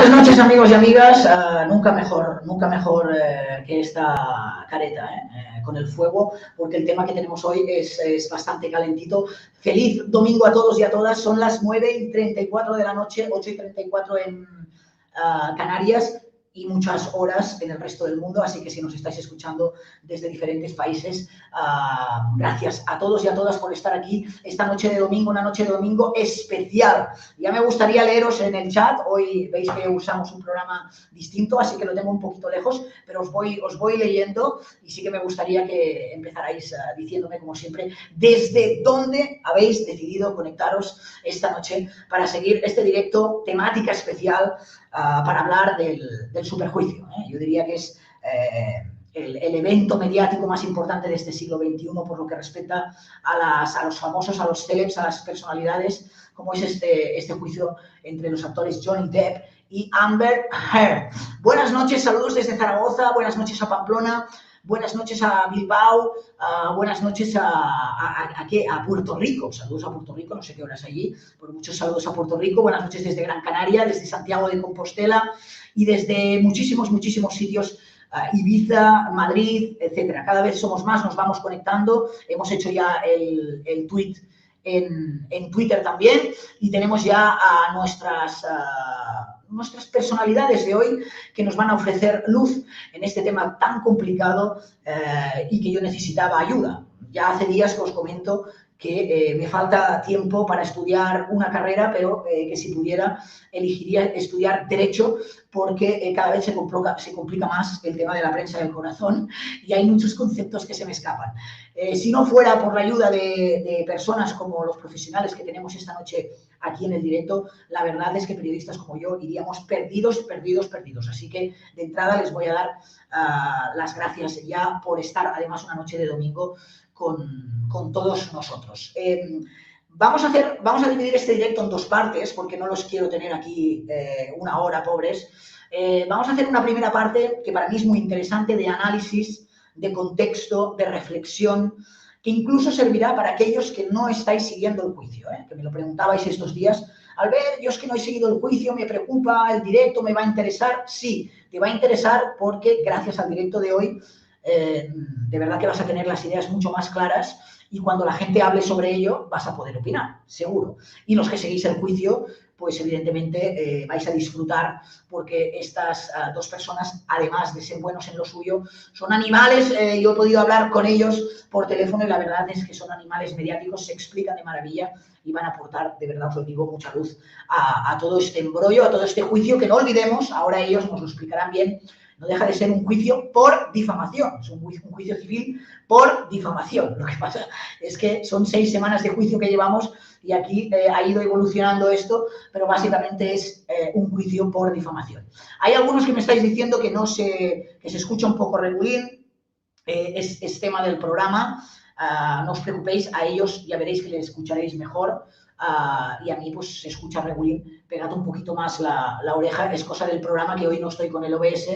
Buenas noches, amigos y amigas. Nunca mejor que esta careta con el fuego, porque el tema que tenemos hoy es bastante calentito. Feliz domingo a todos y a todas. Son las 9:34 de la noche, 8:34 en Canarias y muchas horas en el resto del mundo. Así que si nos estáis escuchando desde diferentes países, gracias a todos y a todas por estar aquí esta noche de domingo, una noche de domingo especial. Ya me gustaría leeros en el chat. Hoy veis que usamos un programa distinto, así que lo tengo un poquito lejos, pero os voy leyendo y sí que me gustaría que empezarais diciéndome, como siempre, desde dónde habéis decidido conectaros esta noche para seguir este directo temática especial para hablar del superjuicio. Yo diría que es el evento mediático más importante de este siglo XXI por lo que respecta a los famosos, a los celebs, a las personalidades, como es este juicio entre los actores Johnny Depp y Amber Heard. Buenas noches, saludos desde Zaragoza, buenas noches a Pamplona, buenas noches a Bilbao, buenas noches a Puerto Rico. Saludos a Puerto Rico, no sé qué horas allí, pero muchos saludos a Puerto Rico. Buenas noches desde Gran Canaria, desde Santiago de Compostela y desde muchísimos sitios, Ibiza, Madrid, etcétera. Cada vez somos más, nos vamos conectando. Hemos hecho ya el tweet en Twitter también y tenemos ya a nuestras personalidades de hoy que nos van a ofrecer luz en este tema tan complicado y que yo necesitaba ayuda. Ya hace días que os comento que me falta tiempo para estudiar una carrera, pero que si pudiera elegiría estudiar Derecho porque cada vez se complica más el tema de la prensa del corazón y hay muchos conceptos que se me escapan. Si no fuera por la ayuda de personas como los profesionales que tenemos esta noche aquí en el directo, la verdad es que periodistas como yo iríamos perdidos. Así que de entrada les voy a dar las gracias ya por estar además una noche de domingo con todos nosotros. Vamos a dividir este directo en dos partes porque no los quiero tener aquí una hora, pobres. Vamos a hacer una primera parte que para mí es muy interesante, de análisis, de contexto, de reflexión, que incluso servirá para aquellos que no estáis siguiendo el juicio, que me lo preguntabais estos días. Albert, yo es que no he seguido el juicio, me preocupa el directo, ¿me va a interesar? Sí, te va a interesar porque gracias al directo de hoy de verdad que vas a tener las ideas mucho más claras y cuando la gente hable sobre ello vas a poder opinar, seguro. Y los que seguís el juicio, pues evidentemente vais a disfrutar porque estas dos personas, además de ser buenos en lo suyo, son animales. Yo he podido hablar con ellos por teléfono y la verdad es que son animales mediáticos, se explican de maravilla y van a aportar, de verdad os lo digo, mucha luz a todo este embrollo, a todo este juicio que no olvidemos, ahora ellos nos lo explicarán bien. No deja de ser un juicio por difamación, es un juicio civil por difamación. Lo que pasa es que son 6 semanas de juicio que llevamos y aquí ha ido evolucionando esto, pero básicamente es un juicio por difamación. Hay algunos que me estáis diciendo que que se escucha un poco regulín, es tema del programa, no os preocupéis, a ellos ya veréis que les escucharéis mejor. Y a mí pues se escucha regulín, pegad un poquito más la oreja, es cosa del programa que hoy no estoy con el OBS,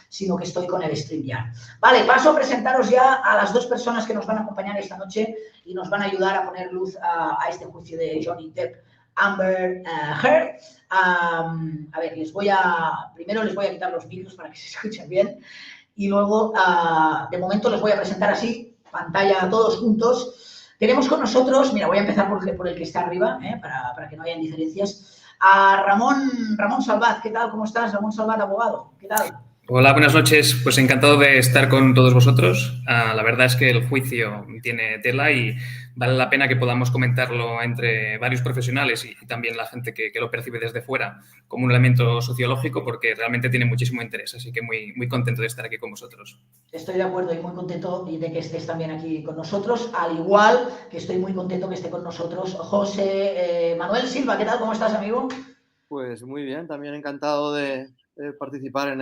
sino que estoy con el StreamYard. Vale, paso a presentaros ya a las dos personas que nos van a acompañar esta noche y nos van a ayudar a poner luz a este juicio de Johnny Depp, Amber Heard. A ver, primero les voy a quitar los micros para que se escuchen bien y luego, de momento, les voy a presentar así, pantalla todos juntos. Tenemos con nosotros, mira, voy a empezar por el que está arriba, para que no haya diferencias, a Ramón Salvat. ¿Qué tal? ¿Cómo estás? Ramón Salvat, abogado. ¿Qué tal? Hola, buenas noches. Pues encantado de estar con todos vosotros. La verdad es que el juicio tiene tela y vale la pena que podamos comentarlo entre varios profesionales y también la gente que lo percibe desde fuera como un elemento sociológico porque realmente tiene muchísimo interés. Así que muy contento de estar aquí con vosotros. Estoy de acuerdo y muy contento de que estés también aquí con nosotros, al igual que estoy muy contento que esté con nosotros José Manuel Silva. ¿Qué tal? ¿Cómo estás, amigo? Pues muy bien, también encantado de participar en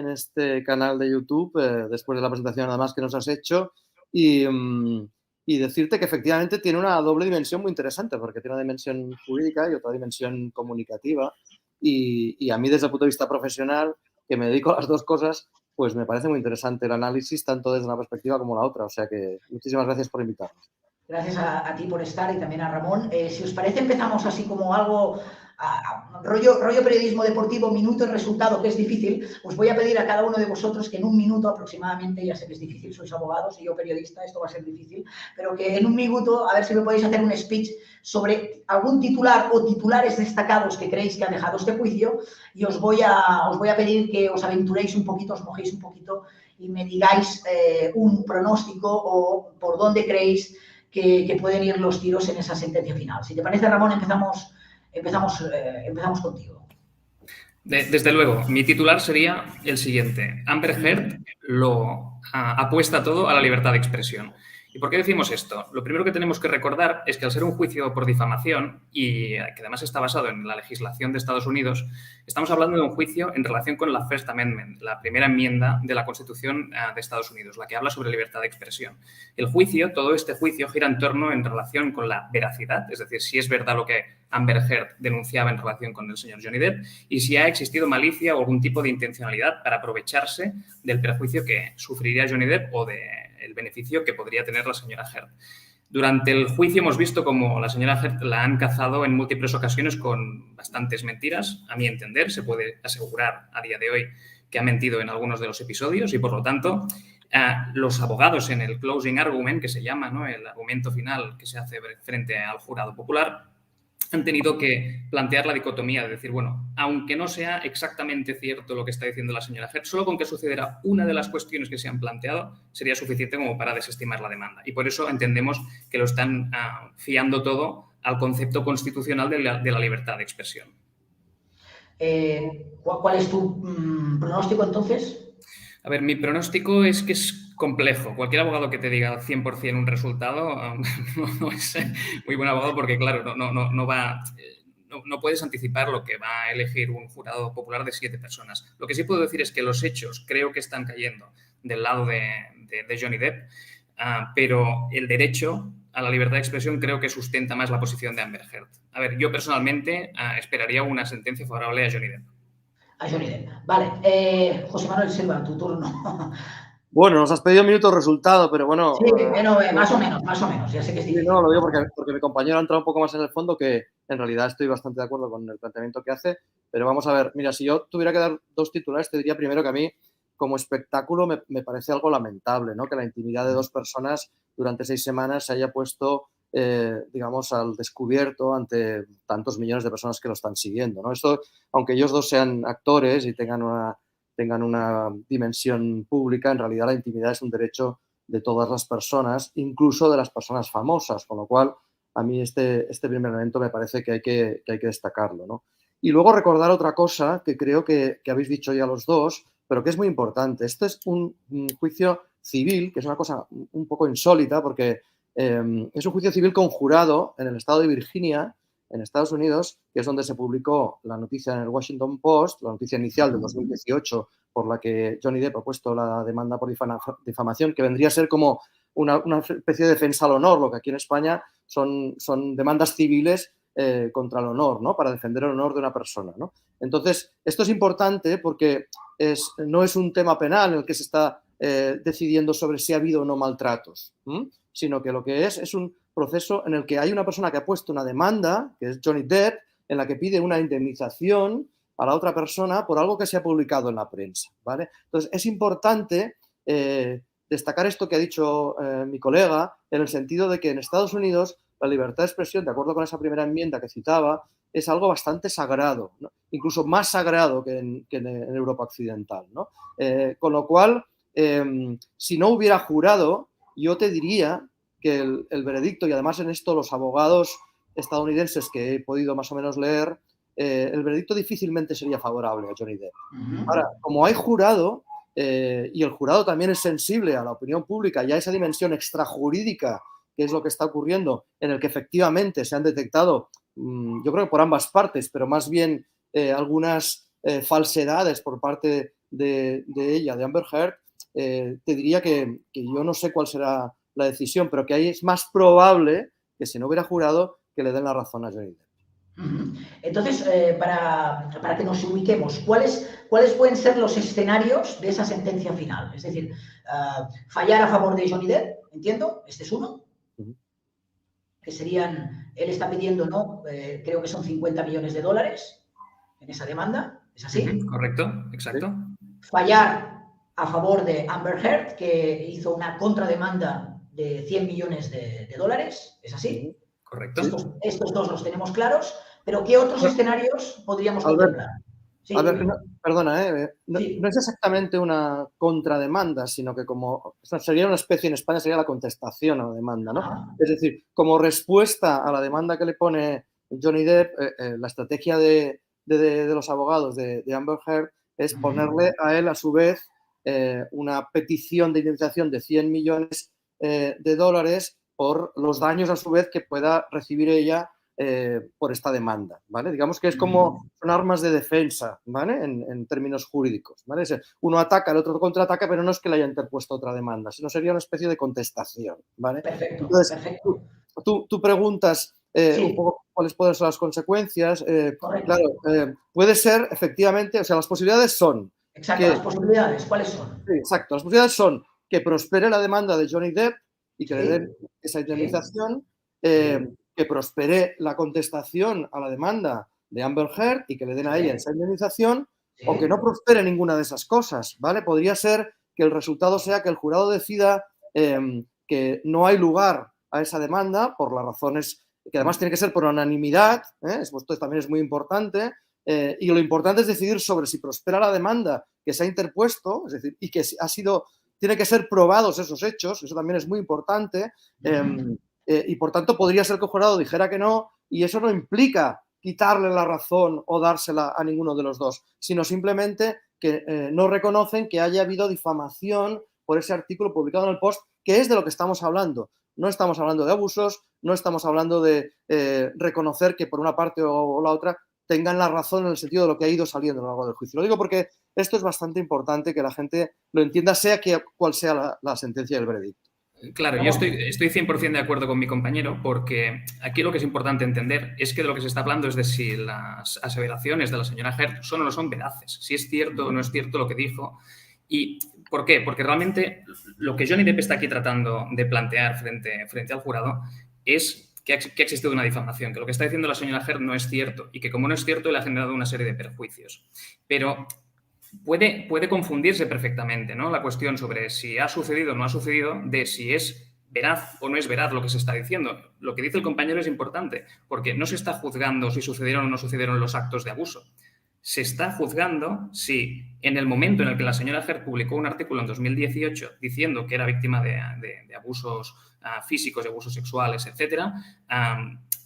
este canal de YouTube después de la presentación además que nos has hecho y decirte que efectivamente tiene una doble dimensión muy interesante porque tiene una dimensión jurídica y otra dimensión comunicativa y a mí desde el punto de vista profesional, que me dedico a las dos cosas, pues me parece muy interesante el análisis tanto desde una perspectiva como la otra, o sea que muchísimas gracias por invitarnos. Gracias a ti por estar y también a Ramón. Si os parece, empezamos así como algo rollo periodismo deportivo, minuto y resultado, que es difícil, os voy a pedir a cada uno de vosotros que en un minuto aproximadamente, ya sé que es difícil, sois abogados y yo periodista, esto va a ser difícil, pero que en un minuto, a ver si me podéis hacer un speech sobre algún titular o titulares destacados que creéis que ha dejado este juicio, y os voy a pedir que os aventuréis un poquito, os mojéis un poquito y me digáis un pronóstico o por dónde creéis que pueden ir los tiros en esa sentencia final. Si te parece, Ramón, empezamos contigo. Desde luego, mi titular sería el siguiente. Amber Heard lo apuesta todo a la libertad de expresión. ¿Y por qué decimos esto? Lo primero que tenemos que recordar es que al ser un juicio por difamación y que además está basado en la legislación de Estados Unidos, estamos hablando de un juicio en relación con la First Amendment, la primera enmienda de la Constitución de Estados Unidos, la que habla sobre libertad de expresión. El juicio, todo este juicio gira en torno en relación con la veracidad, es decir, si es verdad lo que Amber Heard denunciaba en relación con el señor Johnny Depp y si ha existido malicia o algún tipo de intencionalidad para aprovecharse del perjuicio que sufriría Johnny Depp o del beneficio que podría tener la señora Heard. Durante el juicio hemos visto cómo la señora Heard la han cazado en múltiples ocasiones con bastantes mentiras. A mi entender, se puede asegurar a día de hoy que ha mentido en algunos de los episodios y, por lo tanto, los abogados en el closing argument, que se llama, ¿no?, el argumento final que se hace frente al jurado popular, han tenido que plantear la dicotomía de decir, bueno, aunque no sea exactamente cierto lo que está diciendo la señora Heard, solo con que sucediera una de las cuestiones que se han planteado sería suficiente como para desestimar la demanda. Y por eso entendemos que lo están fiando todo al concepto constitucional de la libertad de expresión. ¿Cuál es tu pronóstico entonces? A ver, mi pronóstico es que es complejo. Cualquier abogado que te diga 100% un resultado no es muy buen abogado porque, claro, no puedes anticipar lo que va a elegir un jurado popular de 7 personas. Lo que sí puedo decir es que los hechos creo que están cayendo del lado de Johnny Depp, pero el derecho a la libertad de expresión creo que sustenta más la posición de Amber Heard. A ver, yo personalmente esperaría una sentencia favorable a Johnny Depp. A Johnny Depp. Vale. José Manuel Silva, tu turno. Bueno, nos has pedido un minuto de resultado, pero bueno... Sí, más o menos. Ya sé que es difícil. No, lo digo porque mi compañero ha entrado un poco más en el fondo, que en realidad estoy bastante de acuerdo con el planteamiento que hace, pero vamos a ver, mira, si yo tuviera que dar 2 titulares, te diría primero que a mí, como espectáculo, me parece algo lamentable, ¿no?, que la intimidad de 2 personas durante 6 semanas se haya puesto, digamos, al descubierto ante tantos millones de personas que lo están siguiendo, ¿no? Esto, aunque ellos 2 sean actores y tengan una dimensión pública, en realidad la intimidad es un derecho de todas las personas, incluso de las personas famosas, con lo cual a mí este primer elemento me parece que hay que destacarlo, ¿no? Y luego recordar otra cosa que creo que habéis dicho ya los 2, pero que es muy importante. Este es un juicio civil, que es una cosa un poco insólita porque es un juicio civil con jurado en el estado de Virginia, en Estados Unidos, que es donde se publicó la noticia en el Washington Post, la noticia inicial del 2018, por la que Johnny Depp ha puesto la demanda por difamación, que vendría a ser como una especie de defensa al honor, lo que aquí en España son demandas civiles contra el honor, ¿no?, para defender el honor de una persona, ¿no? Entonces, esto es importante porque no es un tema penal en el que se está decidiendo sobre si ha habido o no maltratos, sino que lo que es un proceso en el que hay una persona que ha puesto una demanda, que es Johnny Depp, en la que pide una indemnización a la otra persona por algo que se ha publicado en la prensa, ¿vale? Entonces, es importante destacar esto que ha dicho mi colega, en el sentido de que en Estados Unidos la libertad de expresión, de acuerdo con esa primera enmienda que citaba, es algo bastante sagrado, ¿no?, incluso más sagrado que en Europa occidental, ¿no? Con lo cual, si no hubiera jurado, yo te diría que el veredicto, y además en esto los abogados estadounidenses que he podido más o menos leer, el veredicto difícilmente sería favorable a Johnny Depp. Ahora, como hay jurado, y el jurado también es sensible a la opinión pública y a esa dimensión extrajurídica, que es lo que está ocurriendo, en el que efectivamente se han detectado, yo creo que por ambas partes, pero más bien algunas falsedades por parte de ella, de Amber Heard, te diría que yo no sé cuál será la decisión, pero que ahí es más probable que si no hubiera jurado que le den la razón a Johnny Depp. Entonces, para que nos ubiquemos, ¿cuáles pueden ser los escenarios de esa sentencia final? Es decir, fallar a favor de Johnny Depp, entiendo, este es uno. que serían, él está pidiendo, ¿no? Creo que son 50 millones de dólares en esa demanda, ¿es así? Correcto, exacto. Fallar a favor de Amber Heard, que hizo una contrademanda de 100 millones de dólares, ¿es así? Correcto. Estos dos los tenemos claros, pero ¿qué otros escenarios podríamos contemplar? Sí, perdona, no es exactamente una contrademanda, sino que como sería una especie en España, sería la contestación a la demanda, ¿no? Es decir, como respuesta a la demanda que le pone Johnny Depp, la estrategia de los abogados de Amber Heard es ponerle a él, a su vez, una petición de indemnización de 100 millones de dólares por los daños, a su vez, que pueda recibir ella por esta demanda, ¿vale? Digamos que es como son armas de defensa, ¿vale? En términos jurídicos, ¿vale? Uno ataca, el otro contraataca, pero no es que le haya interpuesto otra demanda, sino sería una especie de contestación, ¿vale? Perfecto, entonces, perfecto. Tú preguntas un poco cuáles pueden ser las consecuencias. Claro, puede ser, efectivamente, o sea, las posibilidades son... Exacto, las posibilidades, ¿cuáles son? Sí, exacto, las posibilidades son que prospere la demanda de Johnny Depp y que le den esa indemnización, que prospere la contestación a la demanda de Amber Heard y que le den a ella esa indemnización, o que no prospere ninguna de esas cosas, ¿vale? Podría ser que el resultado sea que el jurado decida que no hay lugar a esa demanda por las razones que además tiene que ser por unanimidad, esto también es muy importante, y lo importante es decidir sobre si prospera la demanda que se ha interpuesto, es decir, y que tiene que ser probados esos hechos, eso también es muy importante, y por tanto podría ser que el jurado dijera que no, y eso no implica quitarle la razón o dársela a ninguno de los dos, sino simplemente que no reconocen que haya habido difamación por ese artículo publicado en el Post, que es de lo que estamos hablando. No estamos hablando de abusos, no estamos hablando de reconocer que por una parte o la otra tengan la razón en el sentido de lo que ha ido saliendo a lo largo del juicio. Lo digo porque esto es bastante importante que la gente lo entienda, sea cual sea la sentencia del veredicto. Claro, yo estoy 100% de acuerdo con mi compañero, porque aquí lo que es importante entender es que de lo que se está hablando es de si las aseveraciones de la señora Heard son o no son veraces, si es cierto o no es cierto lo que dijo. ¿Y por qué? Porque realmente lo que Johnny Depp está aquí tratando de plantear frente al jurado es que ha existido una difamación, que lo que está diciendo la señora Heard no es cierto y que como no es cierto le ha generado una serie de perjuicios. Pero puede confundirse perfectamente, ¿no? La cuestión sobre si ha sucedido o no ha sucedido, de si es veraz o no es veraz lo que se está diciendo. Lo que dice el compañero es importante, porque no se está juzgando si sucedieron o no sucedieron los actos de abuso. Se está juzgando si en el momento en el que la señora Heard publicó un artículo en 2018 diciendo que era víctima de abusos físicos, de abusos sexuales, etcétera,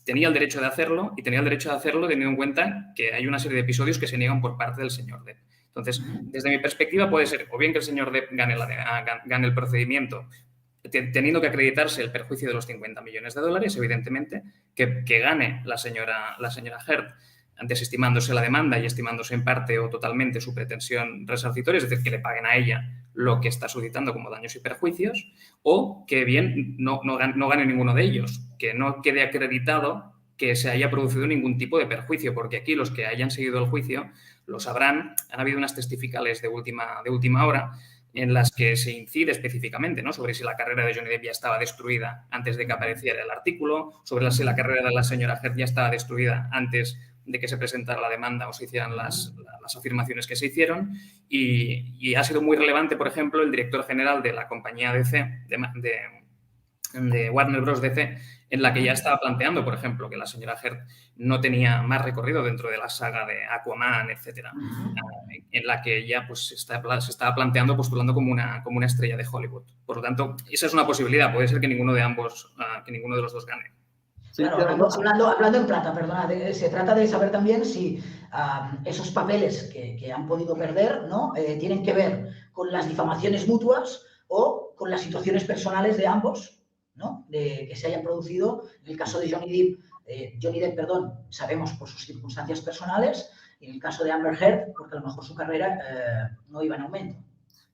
tenía el derecho de hacerlo, y tenía el derecho de hacerlo teniendo en cuenta que hay una serie de episodios que se niegan por parte del señor Depp. Entonces, desde mi perspectiva puede ser o bien que el señor Depp gane el procedimiento teniendo que acreditarse el perjuicio de los 50 millones de dólares, evidentemente, que gane la señora Heard desestimándose la demanda y estimándose en parte o totalmente su pretensión resarcitoria, es decir, que le paguen a ella lo que está suscitando como daños y perjuicios, o que bien no gane ninguno de ellos, que no quede acreditado que se haya producido ningún tipo de perjuicio, porque aquí los que hayan seguido el juicio lo sabrán. Han habido unas testificales de última hora en las que se incide específicamente, ¿no?, sobre si la carrera de Johnny Depp ya estaba destruida antes de que apareciera el artículo, sobre si la carrera de la señora Heard ya estaba destruida antes de que se presentara la demanda o se hicieran las afirmaciones que se hicieron, y ha sido muy relevante, por ejemplo, el director general de la compañía DC, de Warner Bros. DC, en la que ya estaba planteando, por ejemplo, que la señora Heard no tenía más recorrido dentro de la saga de Aquaman, etcétera, en la que ya pues, se estaba planteando, postulando como una estrella de Hollywood. Por lo tanto, esa es una posibilidad. Puede ser que ninguno de los dos gane. Claro, hablando en plata, perdona, se trata de saber también si esos papeles que han podido perder, ¿no?, tienen que ver con las difamaciones mutuas o con las situaciones personales de ambos, ¿no?, que se hayan producido. En el caso de Johnny Depp, sabemos por sus circunstancias personales, y en el caso de Amber Heard, porque a lo mejor su carrera no iba en aumento.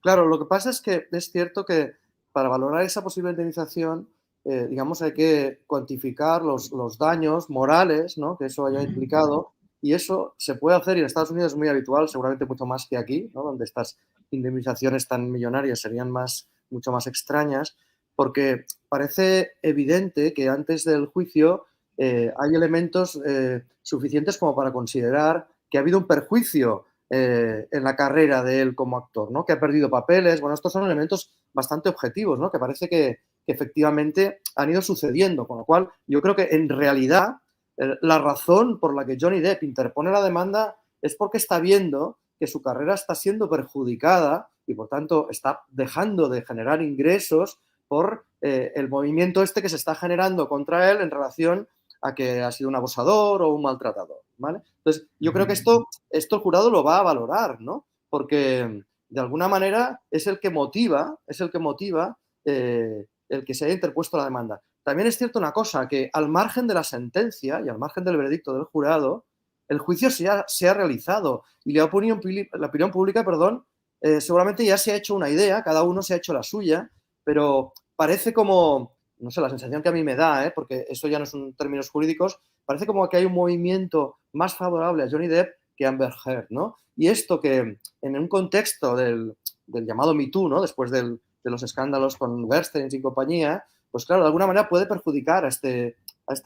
Claro, lo que pasa es que es cierto que para valorar esa posible indemnización, digamos, hay que cuantificar los daños morales, ¿no?, que eso haya implicado, y eso se puede hacer, y en Estados Unidos es muy habitual, seguramente mucho más que aquí, ¿no?, donde estas indemnizaciones tan millonarias serían mucho más extrañas, porque parece evidente que antes del juicio hay elementos suficientes como para considerar que ha habido un perjuicio en la carrera de él como actor, ¿no? Que ha perdido papeles. Bueno, estos son elementos bastante objetivos, ¿no? Que parece que efectivamente han ido sucediendo, con lo cual yo creo que en realidad la razón por la que Johnny Depp interpone la demanda es porque está viendo que su carrera está siendo perjudicada y por tanto está dejando de generar ingresos por el movimiento este que se está generando contra él en relación a que ha sido un abusador o un maltratador, ¿vale? Entonces, yo creo que esto el jurado lo va a valorar, ¿no? Porque de alguna manera es el que motiva el que se haya interpuesto la demanda. También es cierto una cosa, que al margen de la sentencia y al margen del veredicto del jurado, el juicio se ha realizado y la opinión pública, seguramente ya se ha hecho una idea, cada uno se ha hecho la suya, pero parece como, no sé, la sensación que a mí me da, porque eso ya no son términos jurídicos, parece como que hay un movimiento más favorable a Johnny Depp que a Amber Heard, ¿no? Y esto que en un contexto del llamado Me Too, ¿no? Después de los escándalos con Bernstein y compañía, pues claro, de alguna manera puede perjudicar a este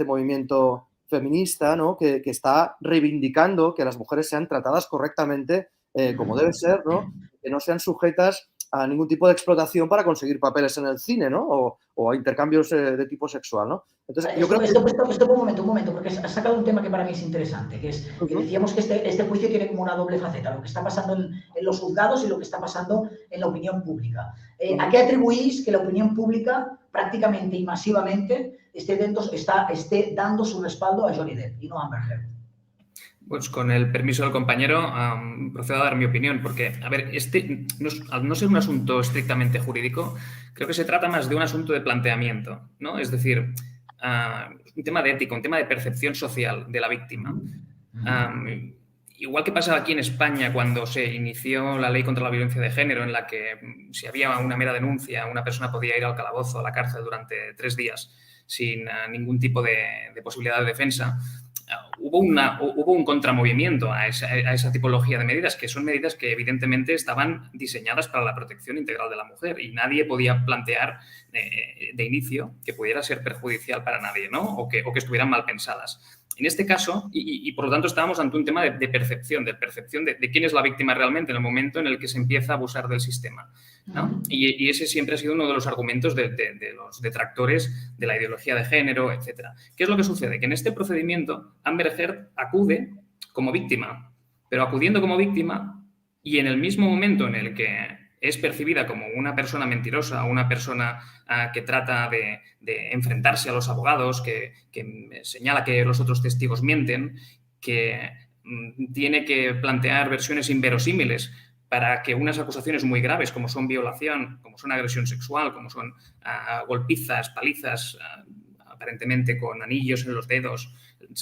movimiento feminista, ¿no? Que está reivindicando que las mujeres sean tratadas correctamente como debe ser, ¿no? Que no sean sujetas a ningún tipo de explotación para conseguir papeles en el cine, ¿no? O a intercambios de tipo sexual, ¿no? Entonces, yo creo que... Un momento, porque has sacado un tema que para mí es interesante, que es que decíamos que este juicio tiene como una doble faceta, lo que está pasando en los juzgados y lo que está pasando en la opinión pública. ¿A qué atribuís que la opinión pública prácticamente y masivamente esté dando su respaldo a Johnny Depp y no a Amber Heard? Pues con el permiso del compañero procedo a dar mi opinión, porque, a ver, al no ser un asunto estrictamente jurídico, creo que se trata más de un asunto de planteamiento, ¿no? Es decir, un tema de ética, un tema de percepción social de la víctima. Igual que pasaba aquí en España cuando se inició la ley contra la violencia de género, en la que si había una mera denuncia, una persona podía ir al calabozo, a la cárcel durante 3 días sin ningún tipo de posibilidad de defensa. Hubo un contramovimiento a esa tipología de medidas, que son medidas que evidentemente estaban diseñadas para la protección integral de la mujer y nadie podía plantear de inicio que pudiera ser perjudicial para nadie, ¿no? O que estuvieran mal pensadas. En este caso, y por lo tanto estábamos ante un tema de percepción de quién es la víctima realmente en el momento en el que se empieza a abusar del sistema, ¿no? Y ese siempre ha sido uno de los argumentos de los detractores de la ideología de género, etcétera. ¿Qué es lo que sucede? Que en este procedimiento Amber Heard acude como víctima, pero acudiendo como víctima y en el mismo momento en el que es percibida como una persona mentirosa, una persona que trata de enfrentarse a los abogados, que señala que los otros testigos mienten, que tiene que plantear versiones inverosímiles para que unas acusaciones muy graves, como son violación, como son agresión sexual, como son golpizas, palizas, aparentemente con anillos en los dedos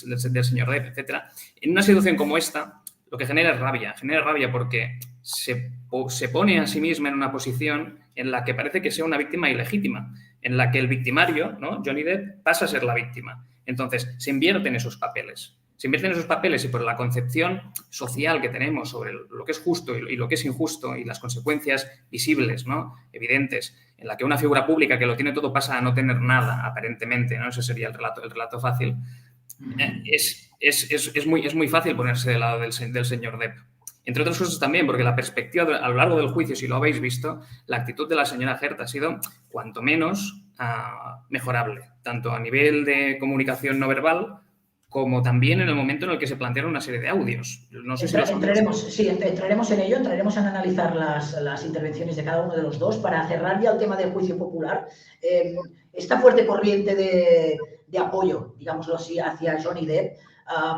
del señor Depp, etcétera. En una situación como esta, lo que genera rabia porque se pone a sí misma en una posición en la que parece que sea una víctima ilegítima, en la que el victimario, ¿no? Johnny Depp, pasa a ser la víctima. Entonces, se invierten esos papeles. Y por la concepción social que tenemos sobre lo que es justo y lo que es injusto y las consecuencias visibles, ¿no? Evidentes, en la que una figura pública que lo tiene todo pasa a no tener nada, aparentemente, ¿no? Ese sería el relato fácil. Es muy fácil ponerse del lado del señor Depp. Entre otras cosas también, porque la perspectiva a lo largo del juicio, si lo habéis visto, la actitud de la señora Heard ha sido, cuanto menos, mejorable, tanto a nivel de comunicación no verbal como también en el momento en el que se plantearon una serie de audios. No sé si entraremos en ello, entraremos a analizar las intervenciones de cada uno de los dos para cerrar ya el tema del juicio popular. Esta fuerte corriente de apoyo, digámoslo así, hacia Johnny Depp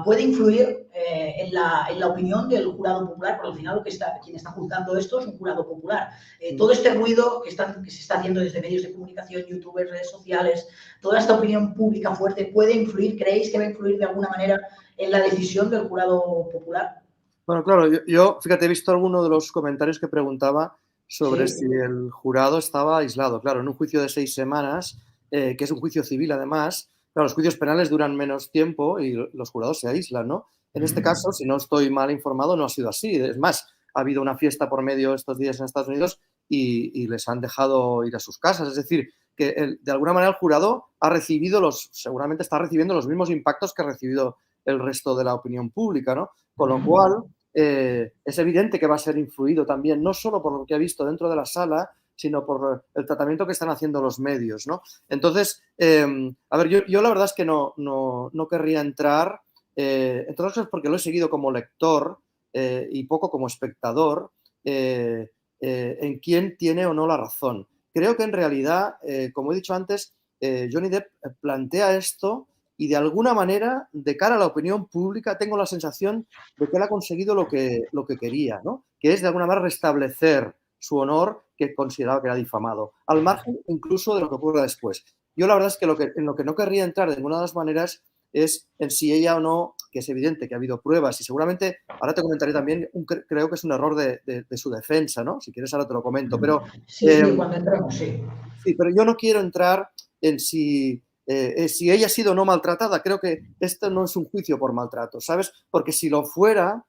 puede influir en la opinión del jurado popular, porque al final quien está juzgando esto es un jurado popular. Todo este ruido que se está haciendo desde medios de comunicación, youtubers, redes sociales, toda esta opinión pública fuerte puede influir, ¿creéis que va a influir de alguna manera en la decisión del jurado popular? Bueno, claro, yo fíjate, he visto alguno de los comentarios que preguntaba sobre si el jurado estaba aislado. Claro, en un juicio de 6 semanas, que es un juicio civil además, claro, los juicios penales duran menos tiempo y los jurados se aíslan, ¿no? En este caso, si no estoy mal informado, no ha sido así. Es más, ha habido una fiesta por medio estos días en Estados Unidos y les han dejado ir a sus casas. Es decir, que de alguna manera el jurado ha recibido seguramente está recibiendo los mismos impactos que ha recibido el resto de la opinión pública, ¿no? Con lo cual, es evidente que va a ser influido también, no solo por lo que ha visto dentro de la sala, sino por el tratamiento que están haciendo los medios, ¿no? Entonces, a ver, yo la verdad es que no querría entrar, entre otras cosas porque lo he seguido como lector y poco como espectador, en quién tiene o no la razón. Creo que en realidad, como he dicho antes, Johnny Depp plantea esto y de alguna manera, de cara a la opinión pública, tengo la sensación de que él ha conseguido lo que quería, ¿no? Que es de alguna manera restablecer su honor que consideraba que era difamado, al margen incluso de lo que ocurra después. Yo la verdad es que en lo que no querría entrar de ninguna de las maneras es en si ella o no, que es evidente que ha habido pruebas y seguramente, ahora te comentaré también, creo que es un error de su defensa, ¿no? Si quieres ahora te lo comento, pero... Sí, cuando entremos, sí. Sí, pero yo no quiero entrar en si ella ha sido o no maltratada. Creo que esto no es un juicio por maltrato, ¿sabes? Porque si lo fuera,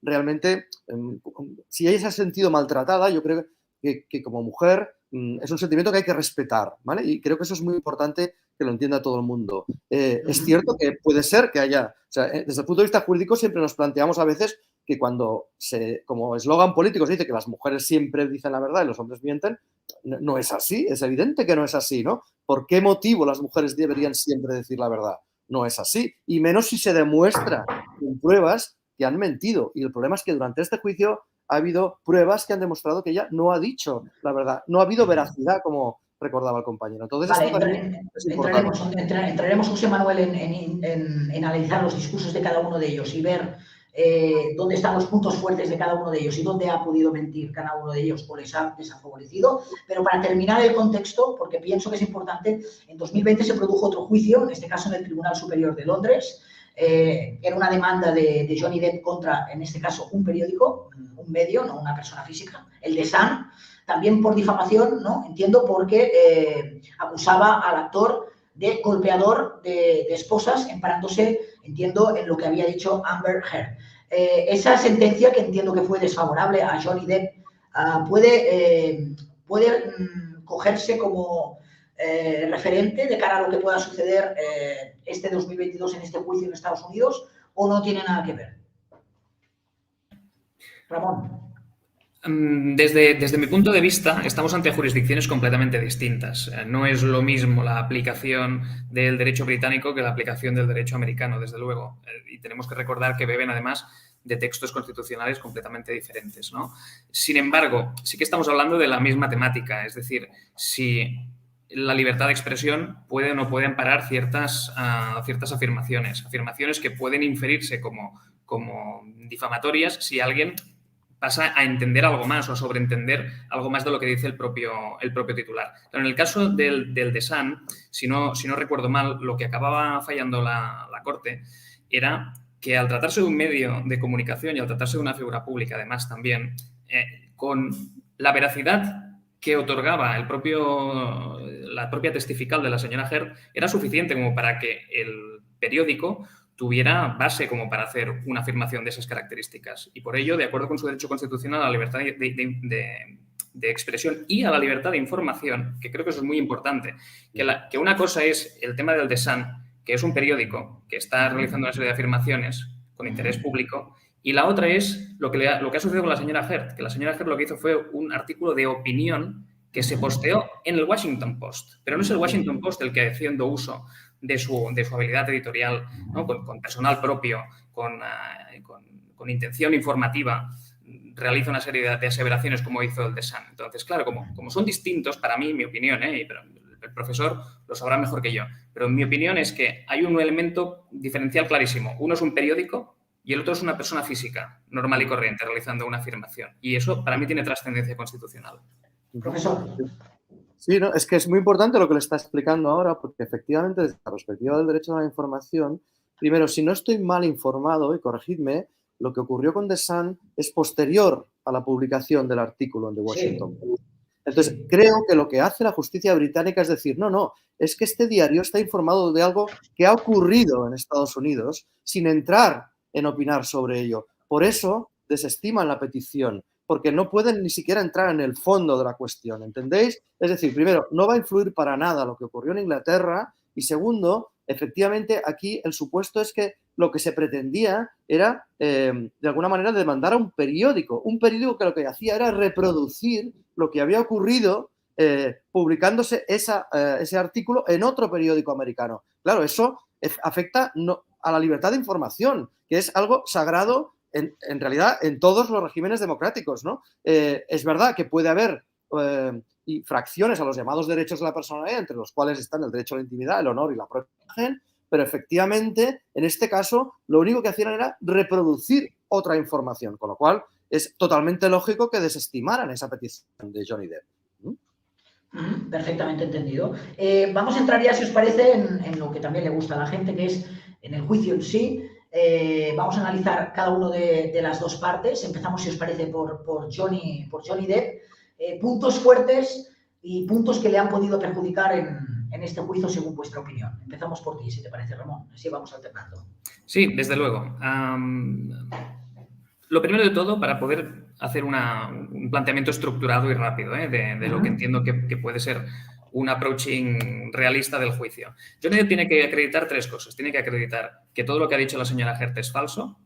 realmente, si ella se ha sentido maltratada, yo creo que como mujer es un sentimiento que hay que respetar, ¿vale? Y creo que eso es muy importante que lo entienda todo el mundo. Es cierto que puede ser que haya, o sea, desde el punto de vista jurídico siempre nos planteamos a veces que cuando como eslogan político se dice que las mujeres siempre dicen la verdad y los hombres mienten, no es así, es evidente que no es así, ¿no? ¿Por qué motivo las mujeres deberían siempre decir la verdad? No es así, y menos si se demuestra con pruebas que han mentido. Y el problema es que durante este juicio ha habido pruebas que han demostrado que ella no ha dicho la verdad, no ha habido veracidad, como recordaba el compañero. Entonces, vale, esto también es importante. Entraremos, José Manuel, en analizar los discursos de cada uno de ellos y ver dónde están los puntos fuertes de cada uno de ellos y dónde ha podido mentir cada uno de ellos o les ha desfavorecido. Pero para terminar el contexto, porque pienso que es importante, en 2020 se produjo otro juicio, en este caso en el Tribunal Superior de Londres. Era una demanda de Johnny Depp contra, en este caso, un periódico, un medio, no una persona física, el The Sun, también por difamación, ¿no? Entiendo, porque acusaba al actor de golpeador de esposas, emparándose, entiendo, en lo que había dicho Amber Heard. Esa sentencia, que entiendo que fue desfavorable a Johnny Depp, puede cogerse como referente de cara a lo que pueda suceder este 2022 en este juicio en Estados Unidos, o no tiene nada que ver. Ramón. Desde mi punto de vista, estamos ante jurisdicciones completamente distintas. No es lo mismo la aplicación del derecho británico que la aplicación del derecho americano, desde luego. Y tenemos que recordar que beben, además, de textos constitucionales completamente diferentes, ¿no? Sin embargo, sí que estamos hablando de la misma temática, es decir, si la libertad de expresión puede o no puede amparar ciertas afirmaciones que pueden inferirse como difamatorias si alguien pasa a entender algo más o a sobreentender algo más de lo que dice el propio titular. Pero en el caso del The Sun, si no recuerdo mal, lo que acababa fallando la Corte era que al tratarse de un medio de comunicación y al tratarse de una figura pública, además, también, con la veracidad que otorgaba la propia testifical de la señora Heard, era suficiente como para que el periódico tuviera base como para hacer una afirmación de esas características. Y por ello, de acuerdo con su derecho constitucional a la libertad de expresión y a la libertad de información, que creo que eso es muy importante, que una cosa es el tema del The Sun, que es un periódico que está realizando una serie de afirmaciones con interés público, y la otra es lo que ha sucedido con la señora Heard, que la señora Heard lo que hizo fue un artículo de opinión que se posteó en el Washington Post. Pero no es el Washington Post el que, haciendo uso de su habilidad editorial, ¿no? con personal propio, con intención informativa, realiza una serie de aseveraciones como hizo el The Sun. Entonces, claro, como son distintos, para mí, mi opinión, pero el profesor lo sabrá mejor que yo, pero mi opinión es que hay un elemento diferencial clarísimo. Uno es un periódico y el otro es una persona física, normal y corriente, realizando una afirmación. Y eso, para mí, tiene trascendencia constitucional. Profesor. Sí, no, es que es muy importante lo que le está explicando ahora, porque efectivamente, desde la perspectiva del derecho a la información, primero, si no estoy mal informado, y corregidme, lo que ocurrió con The Sun es posterior a la publicación del artículo en The Washington Post. Entonces, creo que lo que hace la justicia británica es decir, no, es que este diario está informado de algo que ha ocurrido en Estados Unidos sin entrar en opinar sobre ello. Por eso desestiman la petición. porque no pueden ni siquiera entrar en el fondo de la cuestión, ¿entendéis? Es decir, primero, no va a influir para nada lo que ocurrió en Inglaterra y segundo, efectivamente, aquí el supuesto es que lo que se pretendía era, de alguna manera, demandar a un periódico que lo que hacía era reproducir lo que había ocurrido publicándose ese artículo en otro periódico americano. Claro, eso afecta a la libertad de información, que es algo sagrado en realidad en todos los regímenes democráticos, ¿no? Es verdad que puede haber fracciones a los llamados derechos de la personalidad, entre los cuales están el derecho a la intimidad, el honor y la propia imagen, pero efectivamente, en este caso, lo único que hacían era reproducir otra información, con lo cual es totalmente lógico que desestimaran esa petición de Johnny Depp. Perfectamente entendido. Vamos a entrar ya, si os parece, en lo que también le gusta a la gente, que es en el juicio en sí. Vamos a analizar cada uno de las dos partes. Empezamos, si os parece, por Johnny Depp. Puntos fuertes y puntos que le han podido perjudicar en este juicio, según vuestra opinión. Empezamos por ti, si te parece, Ramón. Así vamos alternando. Sí, desde luego. Lo primero de todo, para poder hacer un planteamiento estructurado y rápido de lo que entiendo que puede ser un approaching realista del juicio. Johnny Depp tiene que acreditar tres cosas. Tiene que acreditar que todo lo que ha dicho la señora Heard es falso,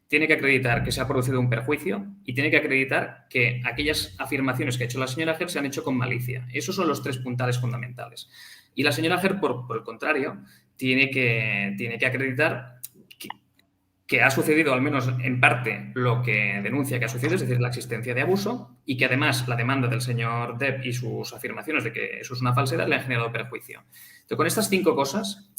tiene que acreditar que se ha producido un perjuicio y tiene que acreditar que aquellas afirmaciones que ha hecho la señora Heard se han hecho con malicia. Esos son los tres puntales fundamentales. Y la señora Heard, por el contrario, tiene que acreditar que ha sucedido, al menos en parte, lo que denuncia que ha sucedido, es decir, la existencia de abuso, y que además la demanda del señor Depp y sus afirmaciones de que eso es una falsedad le han generado perjuicio. Entonces, con estas 5 cosas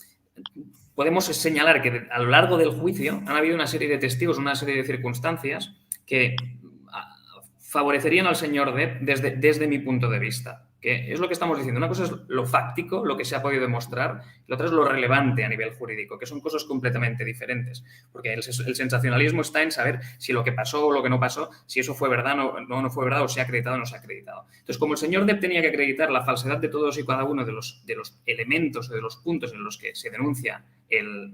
podemos señalar que a lo largo del juicio han habido una serie de testigos, una serie de circunstancias que favorecerían al señor Depp desde mi punto de vista. Que es lo que estamos diciendo. Una cosa es lo fáctico, lo que se ha podido demostrar, y la otra es lo relevante a nivel jurídico, que son cosas completamente diferentes. Porque el sensacionalismo está en saber si lo que pasó o lo que no pasó, si eso fue verdad o no fue verdad, o se ha acreditado o no se ha acreditado. Entonces, como el señor Depp tenía que acreditar la falsedad de todos y cada uno de los elementos o de los puntos en los que se denuncian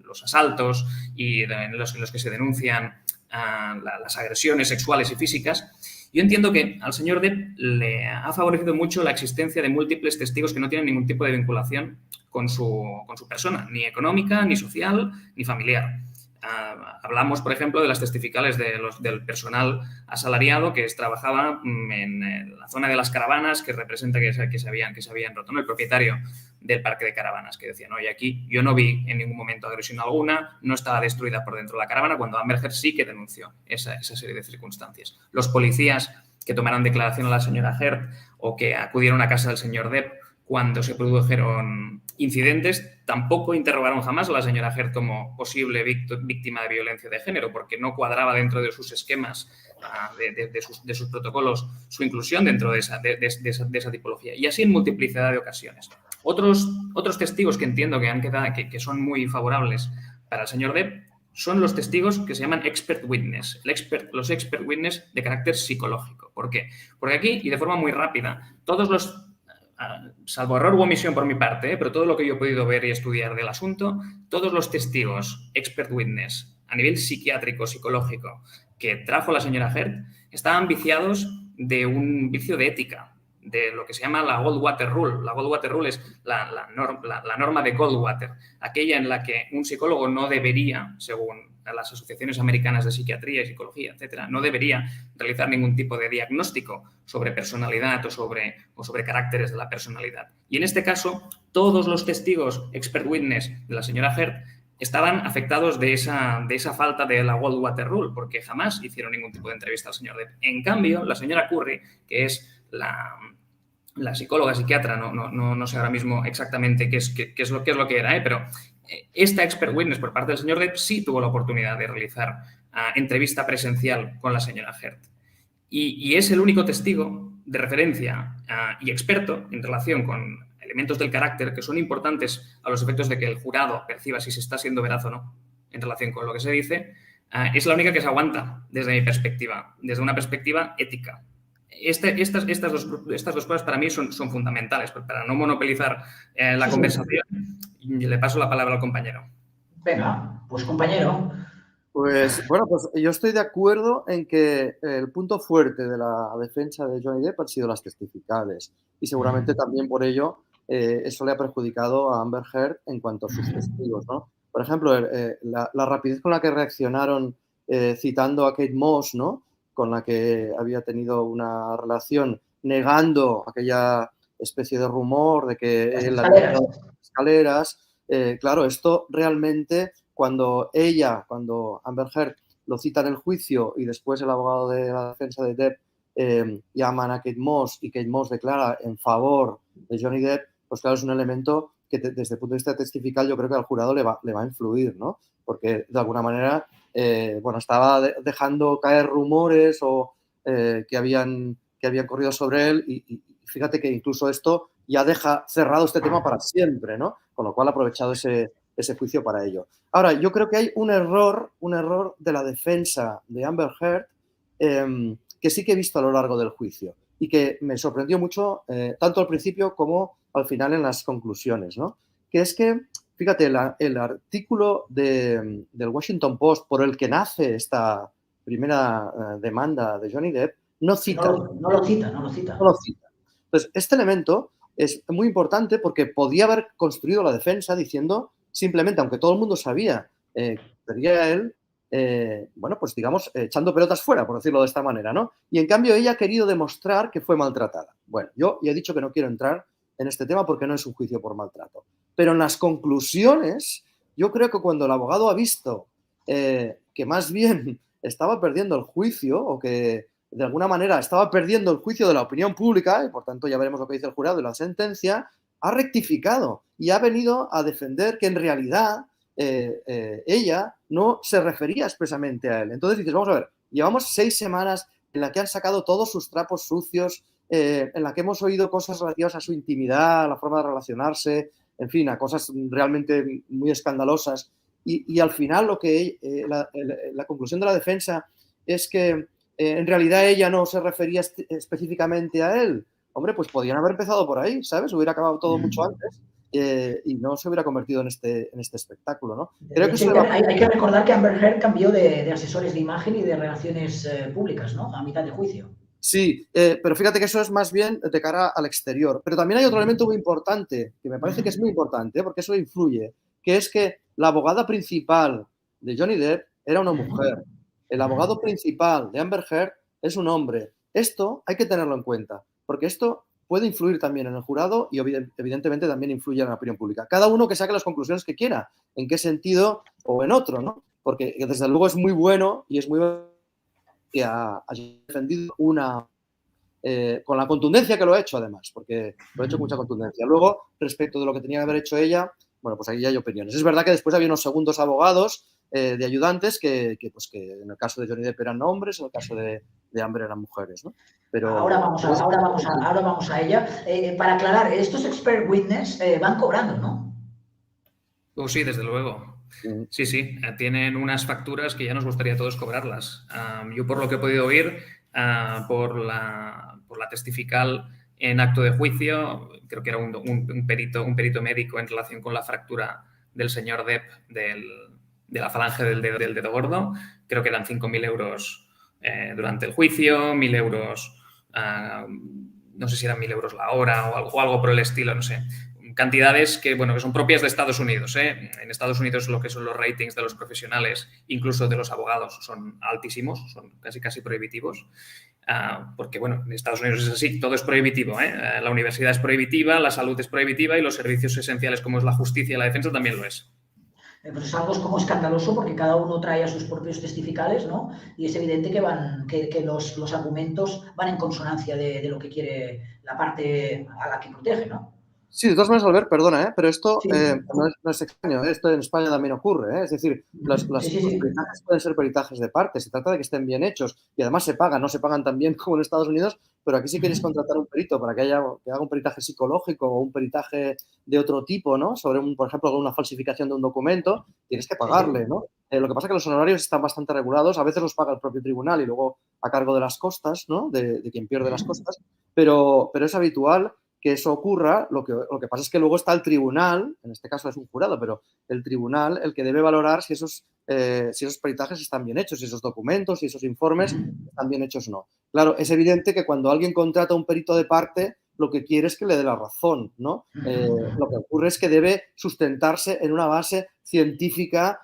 los asaltos y en los que se denuncian las agresiones sexuales y físicas, yo entiendo que al señor Depp le ha favorecido mucho la existencia de múltiples testigos que no tienen ningún tipo de vinculación con su persona, ni económica, ni social, ni familiar. Hablamos, por ejemplo, de las testificales del personal asalariado que trabajaba en la zona de las caravanas, que representa que se habían roto, ¿no? El propietario del parque de caravanas, que decía, no, y aquí yo no vi en ningún momento agresión alguna, no estaba destruida por dentro de la caravana, cuando Amber Heard sí que denunció esa serie de circunstancias. Los policías que tomaron declaración a la señora Heard o que acudieron a casa del señor Depp cuando se produjeron incidentes, tampoco interrogaron jamás a la señora Heard como posible víctima de violencia de género, porque no cuadraba dentro de sus esquemas, de sus protocolos, su inclusión dentro de esa tipología. Y así en multiplicidad de ocasiones. Otros testigos que entiendo que han quedado, que son muy favorables para el señor Depp, son los testigos que se llaman expert witness, los expert witness de carácter psicológico. ¿Por qué? Porque aquí, y de forma muy rápida, salvo error u omisión por mi parte, pero todo lo que yo he podido ver y estudiar del asunto, todos los testigos expert witness a nivel psiquiátrico, psicológico, que trajo la señora Heard, estaban viciados de un vicio de ética, de lo que se llama la Goldwater Rule. La Goldwater Rule es la norma de Goldwater, aquella en la que un psicólogo no debería, según las asociaciones americanas de psiquiatría y psicología, etcétera, no debería realizar ningún tipo de diagnóstico sobre personalidad o sobre caracteres de la personalidad. Y en este caso, todos los testigos expert witness de la señora Heard estaban afectados de esa falta de la Goldwater Rule, porque jamás hicieron ningún tipo de entrevista al señor Depp. En cambio, la señora Curry, que es la psicóloga psiquiatra, no sé ahora mismo exactamente qué es lo que era, pero esta expert witness por parte del señor Depp sí tuvo la oportunidad de realizar entrevista presencial con la señora Heard. Y es el único testigo de referencia y experto en relación con elementos del carácter que son importantes a los efectos de que el jurado perciba si se está siendo veraz o no en relación con lo que se dice. Es la única que se aguanta desde mi perspectiva, desde una perspectiva ética. Estas dos cosas para mí son fundamentales. Para no monopolizar la conversación, le paso la palabra al compañero. Venga, pues compañero. Pues bueno, pues yo estoy de acuerdo en que el punto fuerte de la defensa de Johnny Depp han sido las testificales y seguramente también por ello eso le ha perjudicado a Amber Heard en cuanto a sus testigos, ¿no? Por ejemplo, la rapidez con la que reaccionaron citando a Kate Moss, ¿no? Con la que había tenido una relación, negando aquella especie de rumor de que Las él había escaleras. tirado por las escaleras. Claro, esto realmente cuando Amber Heard lo cita en el juicio y después el abogado de la defensa de Depp llaman a Kate Moss y Kate Moss declara en favor de Johnny Depp, pues claro, es un elemento que desde el punto de vista testifical yo creo que al jurado le va a influir, ¿no? Porque de alguna manera, bueno, estaba dejando caer rumores o que habían corrido sobre él y fíjate que incluso esto ya deja cerrado este tema para siempre, ¿no? Con lo cual ha aprovechado ese juicio para ello. Ahora, yo creo que hay un error de la defensa de Amber Heard que sí que he visto a lo largo del juicio y que me sorprendió mucho, tanto al principio como al final en las conclusiones, ¿no? Que es que, fíjate, el artículo del Washington Post por el que nace esta primera demanda de Johnny Depp no cita. No lo cita, no lo cita. No lo cita. Entonces, este elemento es muy importante porque podía haber construido la defensa diciendo simplemente, aunque todo el mundo sabía que sería él, bueno, pues digamos, echando pelotas fuera, por decirlo de esta manera, ¿no? Y en cambio ella ha querido demostrar que fue maltratada. Bueno, yo ya he dicho que no quiero entrar en este tema porque no es un juicio por maltrato. Pero en las conclusiones, yo creo que cuando el abogado ha visto que más bien estaba perdiendo el juicio o que de alguna manera estaba perdiendo el juicio de la opinión pública, y por tanto ya veremos lo que dice el jurado y la sentencia, ha rectificado y ha venido a defender que en realidad ella no se refería expresamente a él. Entonces dices, vamos a ver, llevamos 6 semanas en las que han sacado todos sus trapos sucios, en la que hemos oído cosas relativas a su intimidad, a la forma de relacionarse, en fin, a cosas realmente muy escandalosas. Y al final lo que la conclusión de la defensa es que en realidad ella no se refería específicamente a él. Hombre, pues podían haber empezado por ahí, ¿sabes? Hubiera acabado todo mucho antes y no se hubiera convertido en este espectáculo, ¿no? Creo que hay que recordar que Amber Heard cambió de asesores de imagen y de relaciones públicas, ¿no? A mitad de juicio. Sí, pero fíjate que eso es más bien de cara al exterior. Pero también hay otro elemento muy importante, que me parece que es muy importante, porque eso influye, que es que la abogada principal de Johnny Depp era una mujer. El abogado principal de Amber Heard es un hombre. Esto hay que tenerlo en cuenta, porque esto puede influir también en el jurado y evidentemente también influye en la opinión pública. Cada uno que saque las conclusiones que quiera, en qué sentido o en otro, ¿no? Porque desde luego es muy bueno y es muy bueno que ha defendido con la contundencia que lo ha hecho, además, porque lo ha hecho con mucha contundencia. Luego, respecto de lo que tenía que haber hecho ella, bueno, pues aquí hay opiniones. Es verdad que después había unos segundos abogados de ayudantes que en el caso de Johnny Depp eran hombres, en el caso de Amber eran mujeres, ¿no? Pero ahora vamos a ella. Para aclarar, estos expert witness van cobrando, ¿no? Oh, sí, desde luego. Sí, sí, tienen unas facturas que ya nos gustaría a todos cobrarlas. Yo, por lo que he podido oír, por la testifical en acto de juicio, creo que era un perito médico en relación con la fractura del señor Depp de la falange del dedo gordo. Creo que eran 5.000 euros durante el juicio, 1.000 euros, no sé si eran 1.000 euros la hora o algo por el estilo, no sé. Cantidades que, bueno, que son propias de Estados Unidos. En Estados Unidos lo que son los ratings de los profesionales, incluso de los abogados, son altísimos, son casi prohibitivos. Porque, bueno, en Estados Unidos es así, todo es prohibitivo. La universidad es prohibitiva, la salud es prohibitiva y los servicios esenciales como es la justicia y la defensa también lo es. Pues es algo como escandaloso porque cada uno trae a sus propios testificales, ¿no? Y es evidente que los argumentos van en consonancia de lo que quiere la parte a la que protege, ¿no? Sí, de todas maneras, Albert, perdona, pero esto sí. no es extraño, esto en España también ocurre, es decir, los peritajes pueden ser peritajes de parte, se trata de que estén bien hechos y además se pagan, no se pagan tan bien como en Estados Unidos, pero aquí si queréis contratar un perito para que haga un peritaje psicológico o un peritaje de otro tipo, ¿no? Sobre, por ejemplo, alguna falsificación de un documento, tienes que pagarle, ¿no? Lo que pasa es que los honorarios están bastante regulados, a veces los paga el propio tribunal y luego a cargo de las costas, ¿no? De quien pierde las costas, pero es habitual que eso ocurra, lo que pasa es que luego está el tribunal, en este caso es un jurado, pero el tribunal el que debe valorar si esos peritajes están bien hechos, si esos documentos, si esos informes están bien hechos o no. Claro, es evidente que cuando alguien contrata a un perito de parte, lo que quiere es que le dé la razón, ¿no? Lo que ocurre es que debe sustentarse en una base científica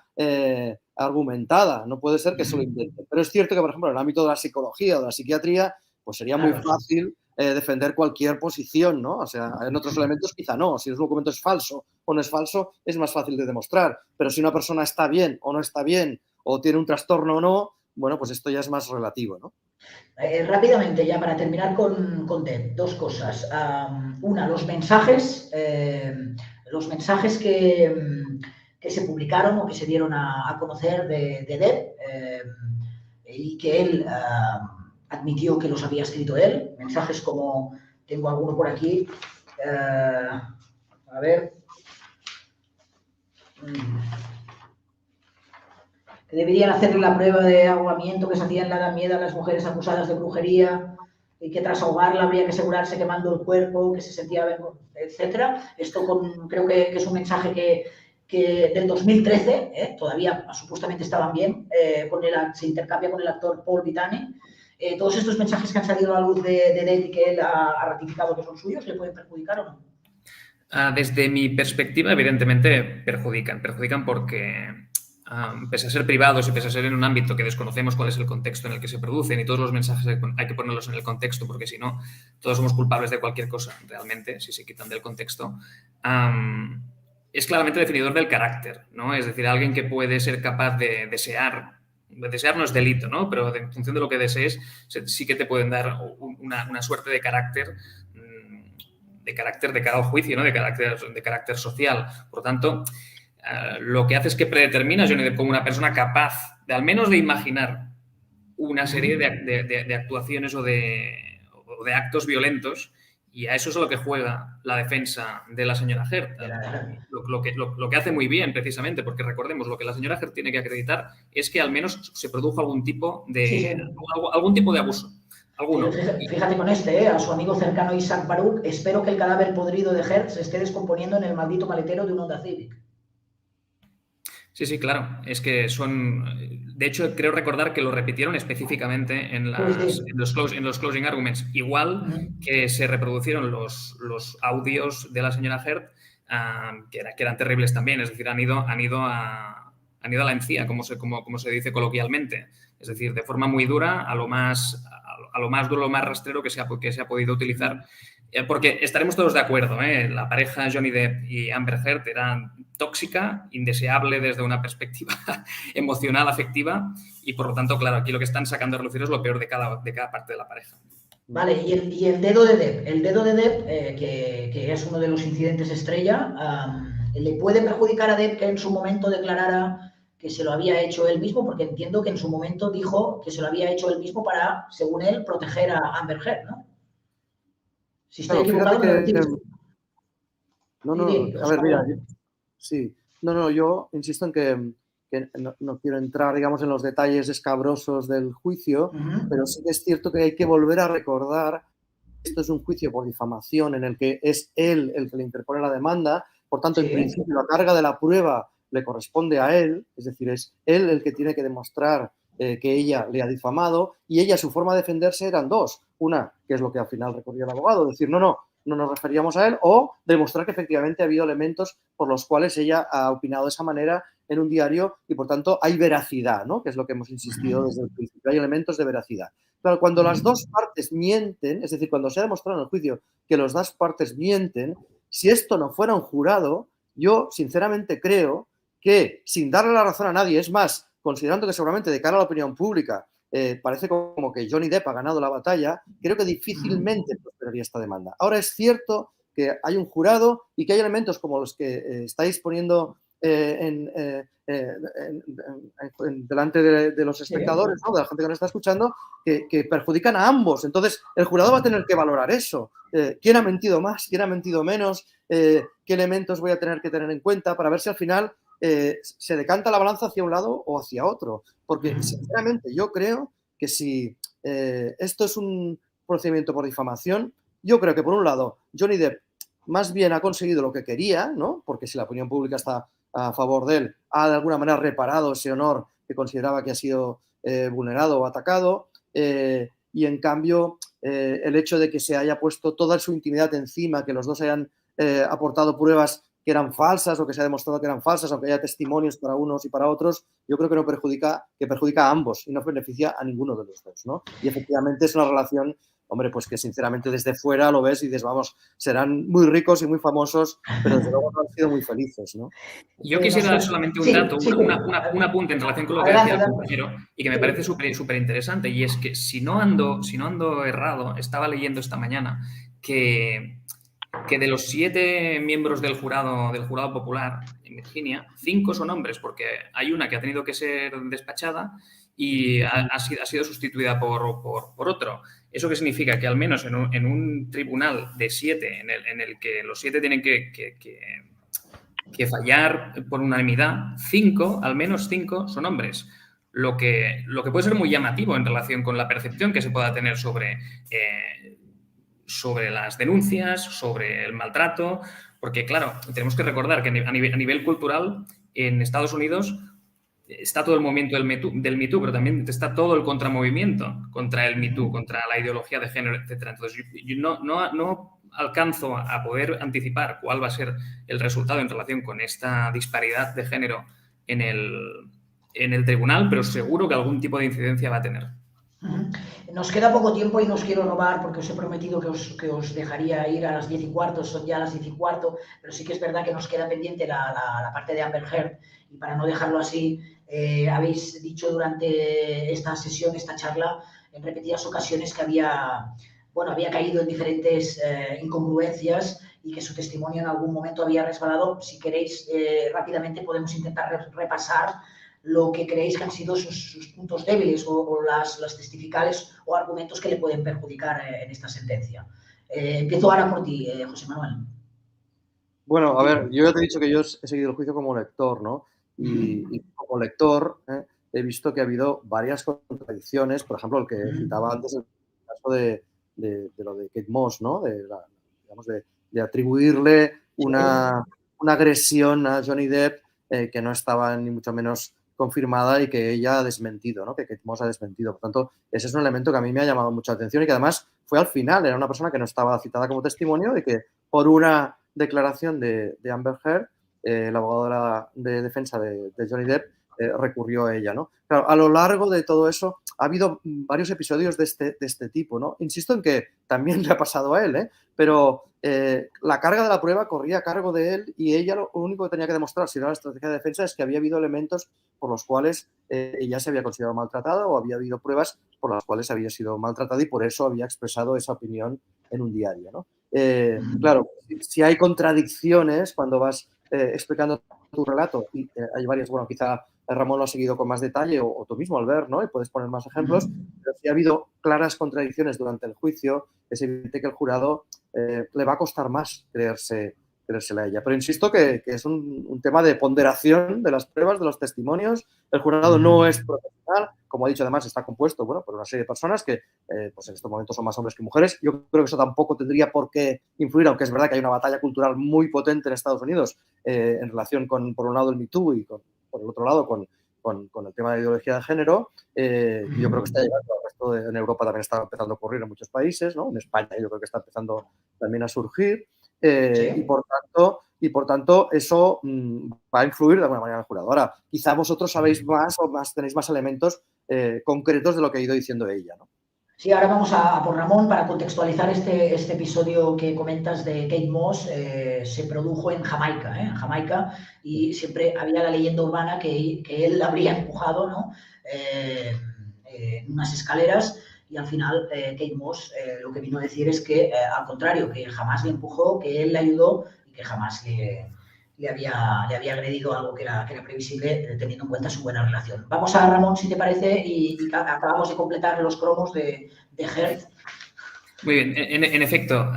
argumentada, no puede ser que se lo invente. Pero es cierto que, por ejemplo, en el ámbito de la psicología o de la psiquiatría, pues sería muy fácil defender cualquier posición, ¿no? O sea, en otros elementos quizá no. Si un documento es falso o no es falso, es más fácil de demostrar. Pero si una persona está bien o no está bien, o tiene un trastorno o no, bueno, pues esto ya es más relativo, ¿no? Rápidamente, ya para terminar con Deb, dos cosas. Una, los mensajes que se publicaron o que se dieron a conocer de Deb y que él admitió que los había escrito él. Mensajes como, tengo alguno por aquí, a ver, que deberían hacerle la prueba de ahogamiento que se hacía en la Edad Media a las mujeres acusadas de brujería y que tras ahogarla habría que asegurarse quemando el cuerpo, que se sentía, etcétera. Esto creo que es un mensaje que del 2013, todavía supuestamente estaban bien, se intercambia con el actor Paul Bettany. Todos estos mensajes que han salido a la luz de Deb y que él ha ratificado que son suyos, ¿le pueden perjudicar o no? Desde mi perspectiva, evidentemente, perjudican porque pese a ser privados y pese a ser en un ámbito que desconocemos cuál es el contexto en el que se producen y todos los mensajes hay que ponerlos en el contexto porque si no, todos somos culpables de cualquier cosa, realmente, si se quitan del contexto, es claramente definidor del carácter, ¿no? Es decir, alguien que puede ser capaz de desear no es delito, ¿no? Pero en función de lo que desees, sí que te pueden dar una suerte de carácter de cara al juicio, ¿no? de carácter social. Por lo tanto, lo que hace es que predetermina a Johnny Depp como una persona capaz de al menos de imaginar una serie de actuaciones o de actos violentos, y a eso es a lo que juega la defensa de la señora Heard. Lo que hace muy bien, precisamente, porque recordemos, lo que la señora Heard tiene que acreditar es que al menos se produjo algún tipo de abuso. Alguno. Fíjate con a su amigo cercano Isaac Baruch, espero que el cadáver podrido de Heard se esté descomponiendo en el maldito maletero de un Honda Civic. Sí, claro. Es que son... De hecho, creo recordar que lo repitieron específicamente en los closing arguments. Igual que se reproducieron los audios de la señora Heard, que eran terribles también. Es decir, han ido a la encía, como se dice coloquialmente. Es decir, de forma muy dura, a lo más duro, lo más rastrero que se ha podido utilizar. Porque estaremos todos de acuerdo, la pareja Johnny Depp y Amber Heard era tóxica, indeseable desde una perspectiva emocional, afectiva, y por lo tanto, claro, aquí lo que están sacando a relucir es lo peor de cada parte de la pareja. Vale, y el dedo de Depp. El dedo de Depp, que es uno de los incidentes estrella, ¿le puede perjudicar a Depp que en su momento declarara que se lo había hecho él mismo? Porque entiendo que en su momento dijo que se lo había hecho él mismo para, según él, proteger a Amber Heard, ¿no? Si estoy equivocado, me decís. No, a ver, mira, sí. No, yo insisto en que no quiero entrar, digamos, en los detalles escabrosos del juicio, pero sí que es cierto que hay que volver a recordar que esto es un juicio por difamación en el que es él el que le interpone la demanda, por tanto, en principio, la carga de la prueba le corresponde a él, es decir, es él el que tiene que demostrar que ella le ha difamado, y ella, su forma de defenderse eran dos. Una, que es lo que al final recurrió el abogado, decir, no nos referíamos a él, o demostrar que efectivamente ha habido elementos por los cuales ella ha opinado de esa manera en un diario y, por tanto, hay veracidad, ¿no? Que es lo que hemos insistido desde el principio, hay elementos de veracidad. Claro, cuando las dos partes mienten, es decir, cuando se ha demostrado en el juicio que las dos partes mienten, si esto no fuera un jurado, yo sinceramente creo que, sin darle la razón a nadie, es más, considerando que seguramente de cara a la opinión pública parece como que Johnny Depp ha ganado la batalla, creo que difícilmente prosperaría esta demanda. Ahora es cierto que hay un jurado y que hay elementos como los que estáis poniendo delante de los espectadores, ¿no? De la gente que nos está escuchando, que perjudican a ambos. Entonces, el jurado va a tener que valorar eso. ¿Quién ha mentido más? ¿Quién ha mentido menos? ¿Qué elementos voy a tener que tener en cuenta para ver si al final se decanta la balanza hacia un lado o hacia otro? Porque, sinceramente, yo creo que si esto es un procedimiento por difamación, Yo creo que, por un lado, Johnny Depp más bien ha conseguido lo que quería, ¿no? Porque si la opinión pública está a favor de él, ha de alguna manera reparado ese honor que consideraba que ha sido vulnerado o atacado. Y en cambio, el hecho de que se haya puesto toda su intimidad encima, que los dos hayan aportado pruebas que eran falsas o que se ha demostrado que eran falsas, aunque haya testimonios para unos y para otros, yo creo que no perjudica, que perjudica a ambos y no beneficia a ninguno de los dos, ¿no? Y efectivamente es una relación, hombre, pues que sinceramente desde fuera lo ves y dices, vamos, serán muy ricos y muy famosos, pero desde luego no han sido muy felices, ¿no? Yo quisiera dar solamente un dato, un apunte en relación con lo que decía el compañero y que me parece súper interesante, y es que si no ando errado, estaba leyendo esta mañana que de los 7 miembros del jurado popular en Virginia, 5 son hombres, porque hay una que ha tenido que ser despachada y ha sido sustituida por otro. ¿Eso qué significa? Que al menos en un tribunal de 7, en el que los 7 tienen que fallar por unanimidad, al menos 5 son hombres. Lo que puede ser muy llamativo en relación con la percepción que se pueda tener sobre las denuncias, sobre el maltrato, porque, claro, tenemos que recordar que a nivel cultural en Estados Unidos está todo el movimiento del Me Too, pero también está todo el contramovimiento contra el Me Too, contra la ideología de género, etc. Entonces, yo no alcanzo a poder anticipar cuál va a ser el resultado en relación con esta disparidad de género en el tribunal, pero seguro que algún tipo de incidencia va a tener. Nos queda poco tiempo y no os quiero robar porque os he prometido que os dejaría ir a las 10:15, son ya las 10:15, pero sí que es verdad que nos queda pendiente la parte de Amber Heard, y para no dejarlo así, habéis dicho durante esta sesión, esta charla, en repetidas ocasiones que había caído en diferentes incongruencias y que su testimonio en algún momento había resbalado. Si queréis, rápidamente podemos intentar repasar lo que creéis que han sido sus puntos débiles o las testificales o argumentos que le pueden perjudicar en esta sentencia. Empiezo ahora por ti, José Manuel. Bueno, a ver, yo ya te he dicho que yo he seguido el juicio como lector, ¿no? Y como lector he visto que ha habido varias contradicciones, por ejemplo, el que citaba antes, el caso de lo de Kate Moss, ¿no? De atribuirle una agresión a Johnny Depp que no estaba ni mucho menos confirmada y que ella ha desmentido, ¿no? Que Kate Moss ha desmentido. Por tanto, ese es un elemento que a mí me ha llamado mucha atención y que además fue al final, era una persona que no estaba citada como testimonio y que por una declaración de Amber Heard, el abogado de defensa de Johnny Depp, recurrió a ella, ¿no? Claro, a lo largo de todo eso ha habido varios episodios de este tipo, ¿no? Insisto en que también le ha pasado a él, pero la carga de la prueba corría a cargo de él y ella lo único que tenía que demostrar, si no la estrategia de defensa, es que había habido elementos por los cuales ella se había considerado maltratada o había habido pruebas por las cuales había sido maltratada y por eso había expresado esa opinión en un diario, ¿no? Claro, si hay contradicciones cuando vas explicando tu relato, y hay varias, bueno, quizá Ramón lo ha seguido con más detalle o tú mismo, Albert, ¿no? Y puedes poner más ejemplos, pero si ha habido claras contradicciones durante el juicio, es evidente que el jurado le va a costar más creérsela a ella. Pero insisto que es un tema de ponderación de las pruebas, de los testimonios. El jurado no es profesional, como ha dicho, además está compuesto por una serie de personas que pues en estos momentos son más hombres que mujeres. Yo creo que eso tampoco tendría por qué influir, aunque es verdad que hay una batalla cultural muy potente en Estados Unidos en relación con, por un lado, el Me Too y por el otro lado, con el tema de ideología de género. Yo creo que está llegando al resto en Europa, también está empezando a ocurrir en muchos países, ¿no? En España yo creo que está empezando también a surgir. Y por tanto eso va a influir de alguna manera en el jurado. Ahora, quizá vosotros sabéis más o tenéis más elementos concretos de lo que ha ido diciendo ella, ¿no? Sí, ahora vamos a por Ramón para contextualizar este episodio que comentas de Kate Moss. Se produjo en Jamaica, y siempre había la leyenda urbana que él la habría empujado, ¿no? En unas escaleras, y al final Kate Moss lo que vino a decir es que al contrario, que jamás le empujó, que él le ayudó y que jamás le había agredido algo que era previsible, teniendo en cuenta su buena relación. Vamos a Ramón, si te parece, y acabamos de completar los cromos de Heard. Muy bien, en efecto,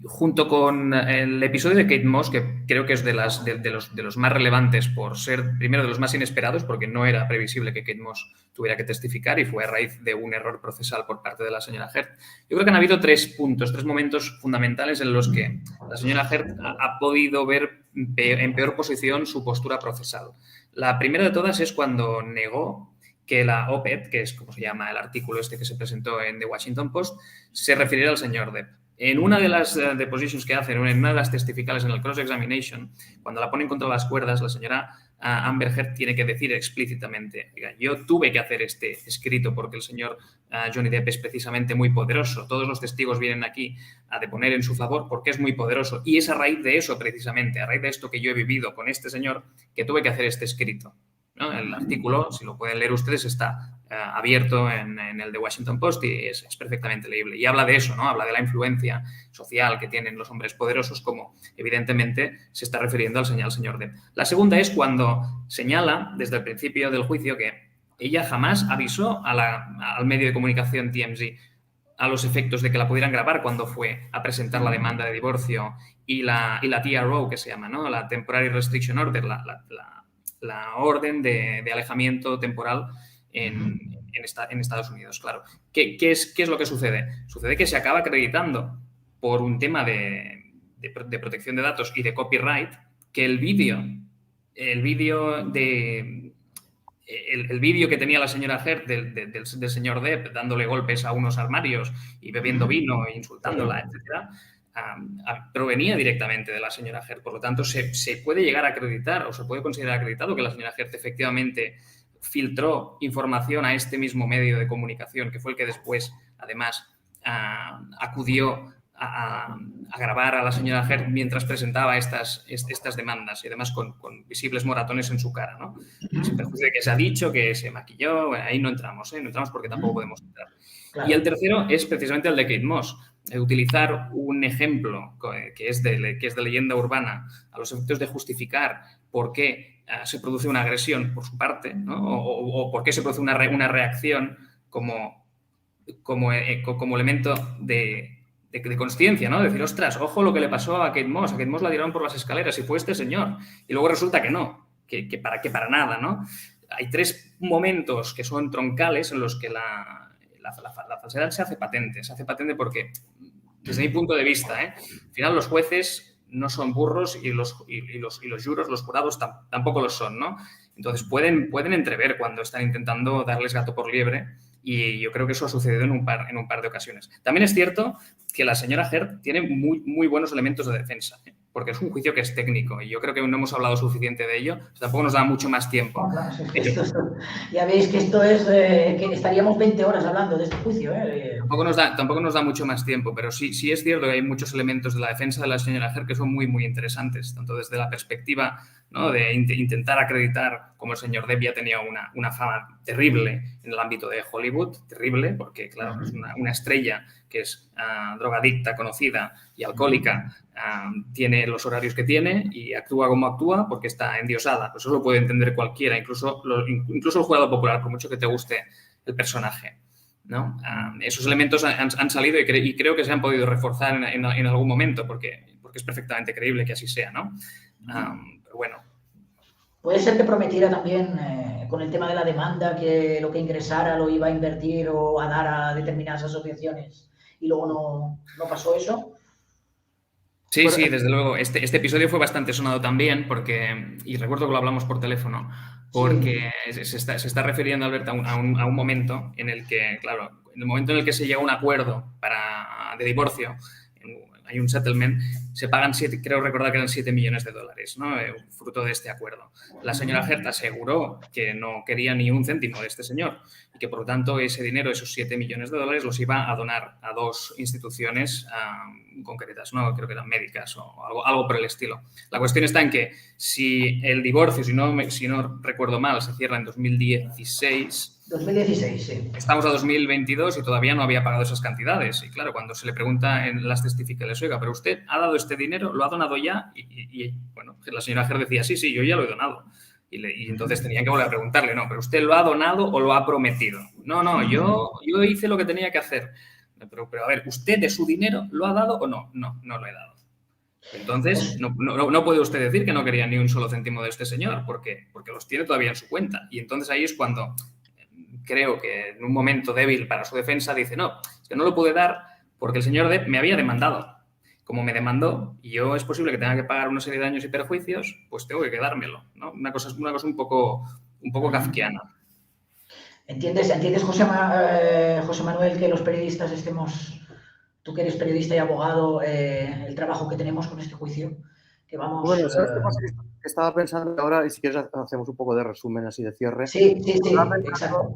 junto con el episodio de Kate Moss, que creo que es de los más relevantes por ser, primero, de los más inesperados, porque no era previsible que Kate Moss tuviera que testificar y fue a raíz de un error procesal por parte de la señora Heard. Yo creo que han habido tres momentos fundamentales en los que la señora Heard ha podido ver en peor posición su postura procesal. La primera de todas es cuando negó que la op-ed, que es como se llama el artículo este que se presentó en The Washington Post, se refiriera al señor Depp. En una de las depositions que hacen, en una de las testificales en el cross-examination, cuando la ponen contra las cuerdas, la señora Amber Heard tiene que decir explícitamente: yo tuve que hacer este escrito porque el señor Johnny Depp es precisamente muy poderoso. Todos los testigos vienen aquí a deponer en su favor porque es muy poderoso. Y es a raíz de eso, precisamente, a raíz de esto que yo he vivido con este señor, que tuve que hacer este escrito, ¿no? El artículo, si lo pueden leer ustedes, está abierto en el The Washington Post y es perfectamente leíble. Y habla de eso, ¿no? Habla de la influencia social que tienen los hombres poderosos, como evidentemente se está refiriendo al señor Depp. La segunda es cuando señala desde el principio del juicio que ella jamás avisó al medio de comunicación TMZ a los efectos de que la pudieran grabar cuando fue a presentar la demanda de divorcio y la TRO, que se llama, ¿no? La Temporary Restriction Order, la orden de alejamiento temporal en Estados Unidos, claro. ¿Qué es lo que sucede? Sucede que se acaba acreditando por un tema de protección de datos y de copyright que el vídeo que tenía la señora Heard del señor Depp dándole golpes a unos armarios y bebiendo vino e insultándola, etcétera, provenía directamente de la señora Heard. Por lo tanto, se puede llegar a acreditar o se puede considerar acreditado que la señora Heard efectivamente filtró información a este mismo medio de comunicación, que fue el que después, además, acudió a grabar a la señora Heard mientras presentaba estas demandas y además con visibles moratones en su cara, ¿no? Sin perjuicio de que se ha dicho que se maquilló, bueno, ahí no entramos porque tampoco podemos entrar. Claro. Y el tercero es precisamente el de Kate Moss. Utilizar un ejemplo que es de leyenda urbana a los efectos de justificar por qué se produce una agresión por su parte, ¿no? o por qué se produce una reacción como elemento de consciencia, ¿no? Decir, ostras, ojo lo que le pasó a Kate Moss. A Kate Moss la tiraron por las escaleras y fue este señor. Y luego resulta que no, que para nada, ¿no? Hay tres momentos que son troncales en los que la falsedad se hace patente. Se hace patente porque, desde mi punto de vista, al final los jueces no son burros y los juros, los jurados tampoco lo son, ¿no? Entonces pueden entrever cuando están intentando darles gato por liebre y yo creo que eso ha sucedido en un par de ocasiones. También es cierto que la señora Heard tiene muy, muy buenos elementos de defensa, porque es un juicio que es técnico y yo creo que no hemos hablado suficiente de ello, tampoco nos da mucho más tiempo. Ya veis que esto es que estaríamos 20 horas hablando de este juicio. Tampoco nos da mucho más tiempo, pero sí es cierto que hay muchos elementos de la defensa de la señora Heard que son muy, muy interesantes, tanto desde la perspectiva, ¿no?, de intentar acreditar cómo el señor Depp ya tenía una fama terrible en el ámbito de Hollywood, terrible, porque claro, es una estrella que es drogadicta, conocida y alcohólica, tiene los horarios que tiene y actúa como actúa porque está endiosada. Pues eso lo puede entender cualquiera, incluso el jurado popular, por mucho que te guste el personaje, ¿no? Esos elementos han salido y creo que se han podido reforzar en algún momento porque es perfectamente creíble que así sea, ¿no? Pero bueno. Puede ser que prometiera también con el tema de la demanda que lo que ingresara lo iba a invertir o a dar a determinadas asociaciones y luego no pasó eso. Sí, desde luego. Este episodio fue bastante sonado también y recuerdo que lo hablamos por teléfono, porque sí. se está refiriendo, Albert, a un momento en el que, claro, en el momento en el que se llega a un acuerdo de divorcio, hay un settlement, se pagan creo recordar que eran $7 millones, ¿no? Fruto de este acuerdo. La señora Heard aseguró que no quería ni un céntimo de este señor y que, por lo tanto, ese dinero, esos $7 millones, los iba a donar a dos instituciones concretas, ¿no? Creo que eran médicas o algo por el estilo. La cuestión está en que si el divorcio, si no recuerdo mal, se cierra en 2016... 2016, sí. Estamos a 2022 y todavía no había pagado esas cantidades. Y claro, cuando se le pregunta en las testificales, oiga, pero usted ha dado este dinero, ¿lo ha donado ya? Y bueno, la señora Heard decía, sí, yo ya lo he donado. Y entonces tenían que volver a preguntarle, no, pero ¿usted lo ha donado o lo ha prometido? No, yo hice lo que tenía que hacer. Pero a ver, ¿usted de su dinero lo ha dado o no? No, no lo he dado. Entonces, no puede usted decir que no quería ni un solo céntimo de este señor, porque los tiene todavía en su cuenta. Y entonces ahí es cuando creo que en un momento débil para su defensa dice, no, es que no lo pude dar porque el señor Depp me había demandado. Como me demandó y yo es posible que tenga que pagar una serie de daños y perjuicios, pues tengo que quedármelo, ¿no? Una cosa un poco kafkiana. ¿Entiendes, José Manuel, que los periodistas estemos, tú que eres periodista y abogado, el trabajo que tenemos con este juicio? Que vamos... Bueno, ¿sabes qué pasa? Que estaba pensando ahora, y si quieres hacemos un poco de resumen así de cierre. Sí, exacto.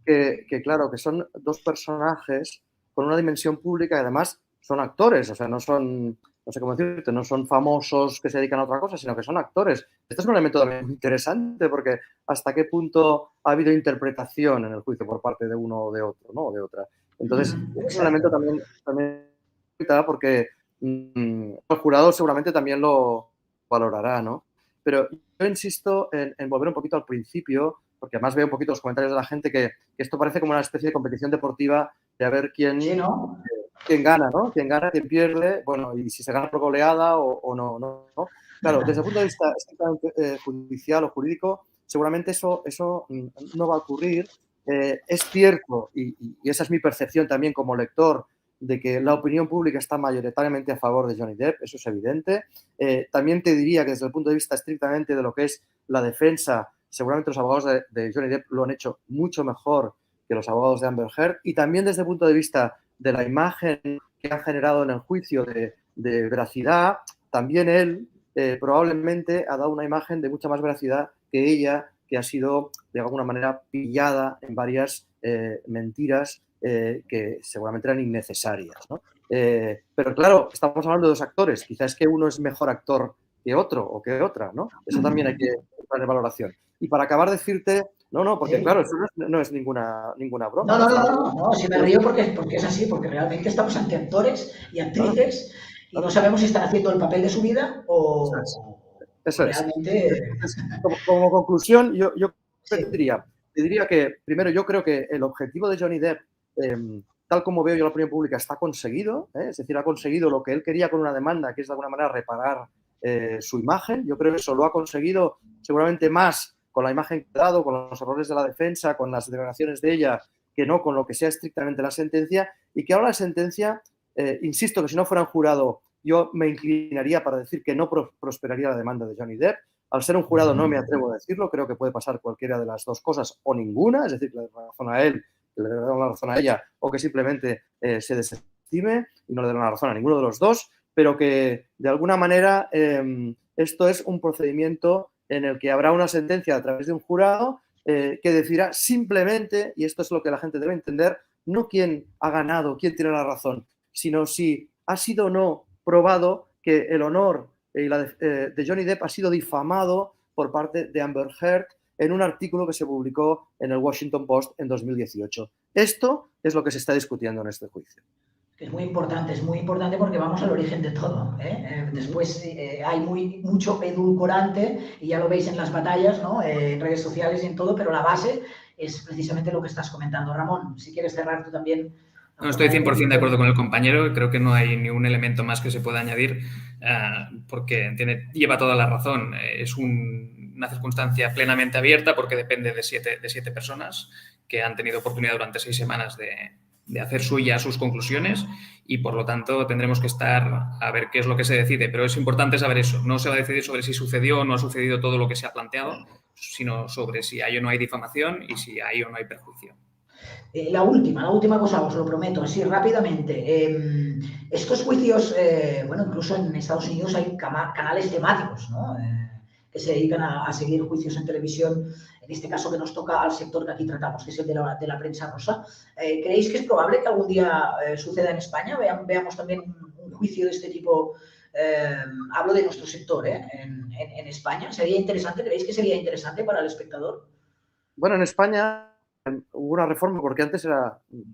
Que claro, que son dos personajes con una dimensión pública y además son actores, o sea, no son, no sé cómo decirte, no son famosos que se dedican a otra cosa, sino que son actores. Este es un elemento también interesante porque hasta qué punto ha habido interpretación en el juicio por parte de uno o de otro, ¿no? O de otra. Entonces, es un elemento también porque el jurado seguramente también lo valorará, ¿no? Pero yo insisto en volver un poquito al principio, porque además veo un poquito los comentarios de la gente que esto parece como una especie de competición deportiva de a ver quién, sí, ¿no? quién gana, ¿no? Quién gana, quién pierde, bueno, y si se gana por goleada o no, ¿no? Claro, desde el punto de vista estrictamente judicial o jurídico, seguramente eso no va a ocurrir. Es cierto, y esa es mi percepción también como lector, de que la opinión pública está mayoritariamente a favor de Johnny Depp, eso es evidente. También te diría que desde el punto de vista estrictamente de lo que es la defensa, seguramente los abogados de Johnny Depp lo han hecho mucho mejor que los abogados de Amber Heard. Y también desde el punto de vista de la imagen que han generado en el juicio de veracidad, también él probablemente ha dado una imagen de mucha más veracidad que ella, que ha sido de alguna manera pillada en varias mentiras que seguramente eran innecesarias, ¿no? Pero claro, estamos hablando de dos actores. Quizás que uno es mejor actor que otro o que otra, ¿no? Eso también hay que entrar en valoración. Y para acabar, decirte, no, porque claro, eso no es ninguna broma. No, si me río porque es así, porque realmente estamos ante actores y actrices y no sabemos si están haciendo el papel de su vida o realmente... Como conclusión, yo te diría que, primero, yo creo que el objetivo de Johnny Depp, tal como veo yo la opinión pública, está conseguido, es decir, ha conseguido lo que él quería con una demanda, que es de alguna manera reparar su imagen. Yo creo que eso lo ha conseguido seguramente más con la imagen que ha dado, con los errores de la defensa, con las declaraciones de ella, que no con lo que sea estrictamente la sentencia, y que ahora la sentencia, insisto que si no fuera un jurado, yo me inclinaría para decir que no prosperaría la demanda de Johnny Depp. Al ser un jurado no me atrevo a decirlo, creo que puede pasar cualquiera de las dos cosas o ninguna, es decir, que le dé la razón a él, que le dé la razón a ella, o que simplemente se desestime y no le dé la razón a ninguno de los dos, pero que de alguna manera esto es un procedimiento en el que habrá una sentencia a través de un jurado que decidirá simplemente, y esto es lo que la gente debe entender, no quién ha ganado, quién tiene la razón, sino si ha sido o no probado que el honor de Johnny Depp ha sido difamado por parte de Amber Heard en un artículo que se publicó en el Washington Post en 2018. Esto es lo que se está discutiendo en este juicio. Es muy importante porque vamos al origen de todo. Después hay mucho edulcorante y ya lo veis en las batallas, ¿no? En redes sociales y en todo, pero la base es precisamente lo que estás comentando. Ramón, si quieres cerrar tú también. No, estoy 100% de acuerdo con el compañero. Creo que no hay ni un elemento más que se pueda añadir porque lleva toda la razón. Es una circunstancia plenamente abierta porque depende de siete personas que han tenido oportunidad durante 6 semanas de hacer suyas sus conclusiones y, por lo tanto, tendremos que estar a ver qué es lo que se decide. Pero es importante saber eso. No se va a decidir sobre si sucedió o no ha sucedido todo lo que se ha planteado, sino sobre si hay o no hay difamación y si hay o no hay perjuicio. La última cosa, os lo prometo, así rápidamente. Estos juicios, bueno, incluso en Estados Unidos hay canales temáticos, ¿no? Que se dedican a seguir juicios en televisión, en este caso que nos toca al sector que aquí tratamos, que es el de la prensa rosa. ¿Creéis que es probable que algún día suceda en España? Veamos también un juicio de este tipo. Hablo de nuestro sector, en España. ¿Sería interesante? ¿Creéis que sería interesante para el espectador? Bueno, en España hubo una reforma, porque antes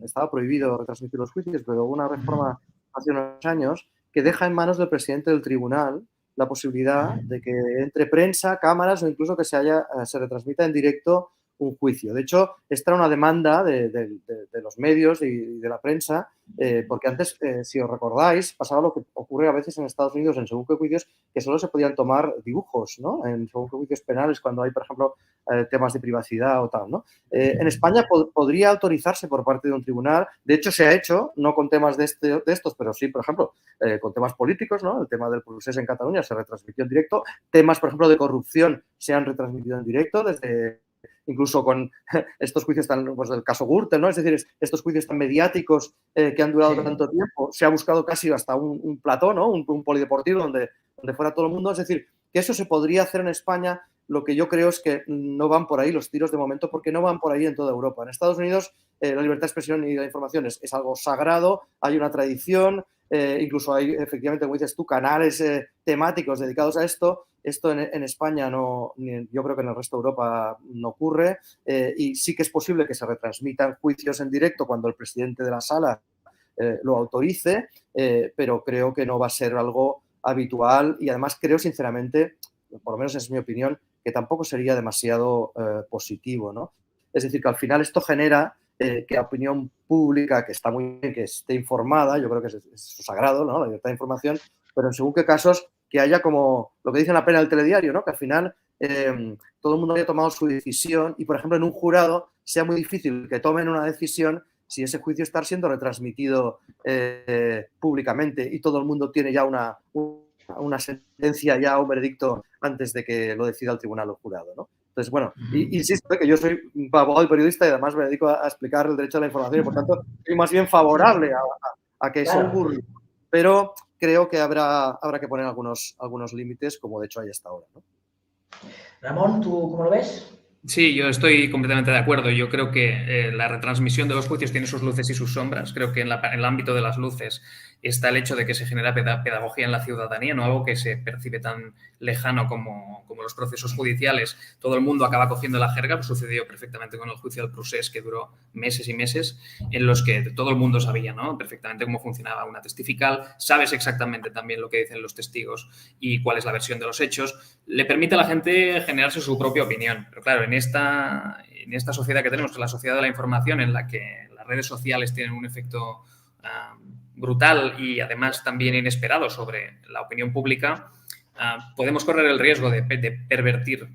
estaba prohibido retransmitir los juicios, pero hubo una reforma hace unos años que deja en manos del presidente del tribunal la posibilidad de que entre prensa, cámaras o incluso que se retransmita en directo un juicio. De hecho, esta era una demanda de los medios y de la prensa, porque antes, si os recordáis, pasaba lo que ocurre a veces en Estados Unidos en según qué juicios, que solo se podían tomar dibujos, ¿no? En según qué juicios penales, cuando hay, por ejemplo, temas de privacidad o tal, ¿no? En España podría autorizarse por parte de un tribunal. De hecho, se ha hecho, no con temas de estos, pero sí, por ejemplo, con temas políticos, ¿no? El tema del procés en Cataluña se retransmitió en directo. Temas, por ejemplo, de corrupción se han retransmitido en directo, desde incluso con estos juicios tan, pues del caso Gürtel, ¿no? Es decir, estos juicios tan mediáticos que han durado tanto tiempo, se ha buscado casi hasta un plató, ¿no? Un polideportivo donde fuera todo el mundo. Es decir, que eso se podría hacer en España. Lo que yo creo es que no van por ahí los tiros de momento, porque no van por ahí en toda Europa. En Estados Unidos la libertad de expresión y la información es algo sagrado, hay una tradición, incluso hay, efectivamente, como dices tú, canales temáticos dedicados a esto. Esto en España no, yo creo que en el resto de Europa no ocurre, y sí que es posible que se retransmitan juicios en directo cuando el presidente de la sala lo autorice, pero creo que no va a ser algo habitual, y además creo sinceramente, por lo menos es mi opinión, que tampoco sería demasiado positivo, ¿no? Es decir, que al final esto genera que la opinión pública, que está muy bien que esté informada, yo creo que es sagrado, ¿no? La libertad de información, pero en según qué casos que haya como lo que dice en la pena del telediario, ¿no? Que al final todo el mundo haya tomado su decisión y, por ejemplo, en un jurado sea muy difícil que tomen una decisión si ese juicio está siendo retransmitido públicamente y todo el mundo tiene ya una sentencia, ya un veredicto antes de que lo decida el tribunal o jurado, ¿no? Entonces, bueno, insisto que yo soy un abogado y periodista y además me dedico a explicar el derecho a la información y, por tanto, soy más bien favorable a que eso ocurra. Pero creo que habrá que poner algunos límites, como de hecho hay hasta ahora, ¿no? Ramón, ¿tú cómo lo ves? Sí, yo estoy completamente de acuerdo. Yo creo que la retransmisión de los juicios tiene sus luces y sus sombras. Creo que en el ámbito de las luces está el hecho de que se genera pedagogía en la ciudadanía, no algo que se percibe tan lejano como los procesos judiciales. Todo el mundo acaba cogiendo la jerga, pues sucedió perfectamente con el juicio del procés, que duró meses y meses, en los que todo el mundo sabía, ¿no?, perfectamente cómo funcionaba una testifical, sabes exactamente también lo que dicen los testigos y cuál es la versión de los hechos. Le permite a la gente generarse su propia opinión. Pero claro, en esta sociedad que tenemos, que es la sociedad de la información, en la que las redes sociales tienen un efecto brutal y además también inesperado sobre la opinión pública, podemos correr el riesgo de pervertir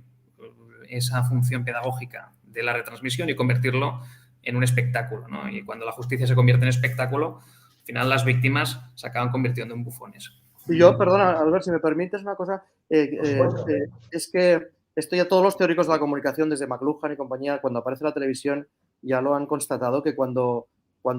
esa función pedagógica de la retransmisión y convertirlo en un espectáculo, ¿no? Y cuando la justicia se convierte en espectáculo, al final las víctimas se acaban convirtiendo en bufones. Y yo, perdona, Albert, si me permites una cosa, es que esto ya todos los teóricos de la comunicación, desde McLuhan y compañía, cuando aparece la televisión, ya lo han constatado, que cuando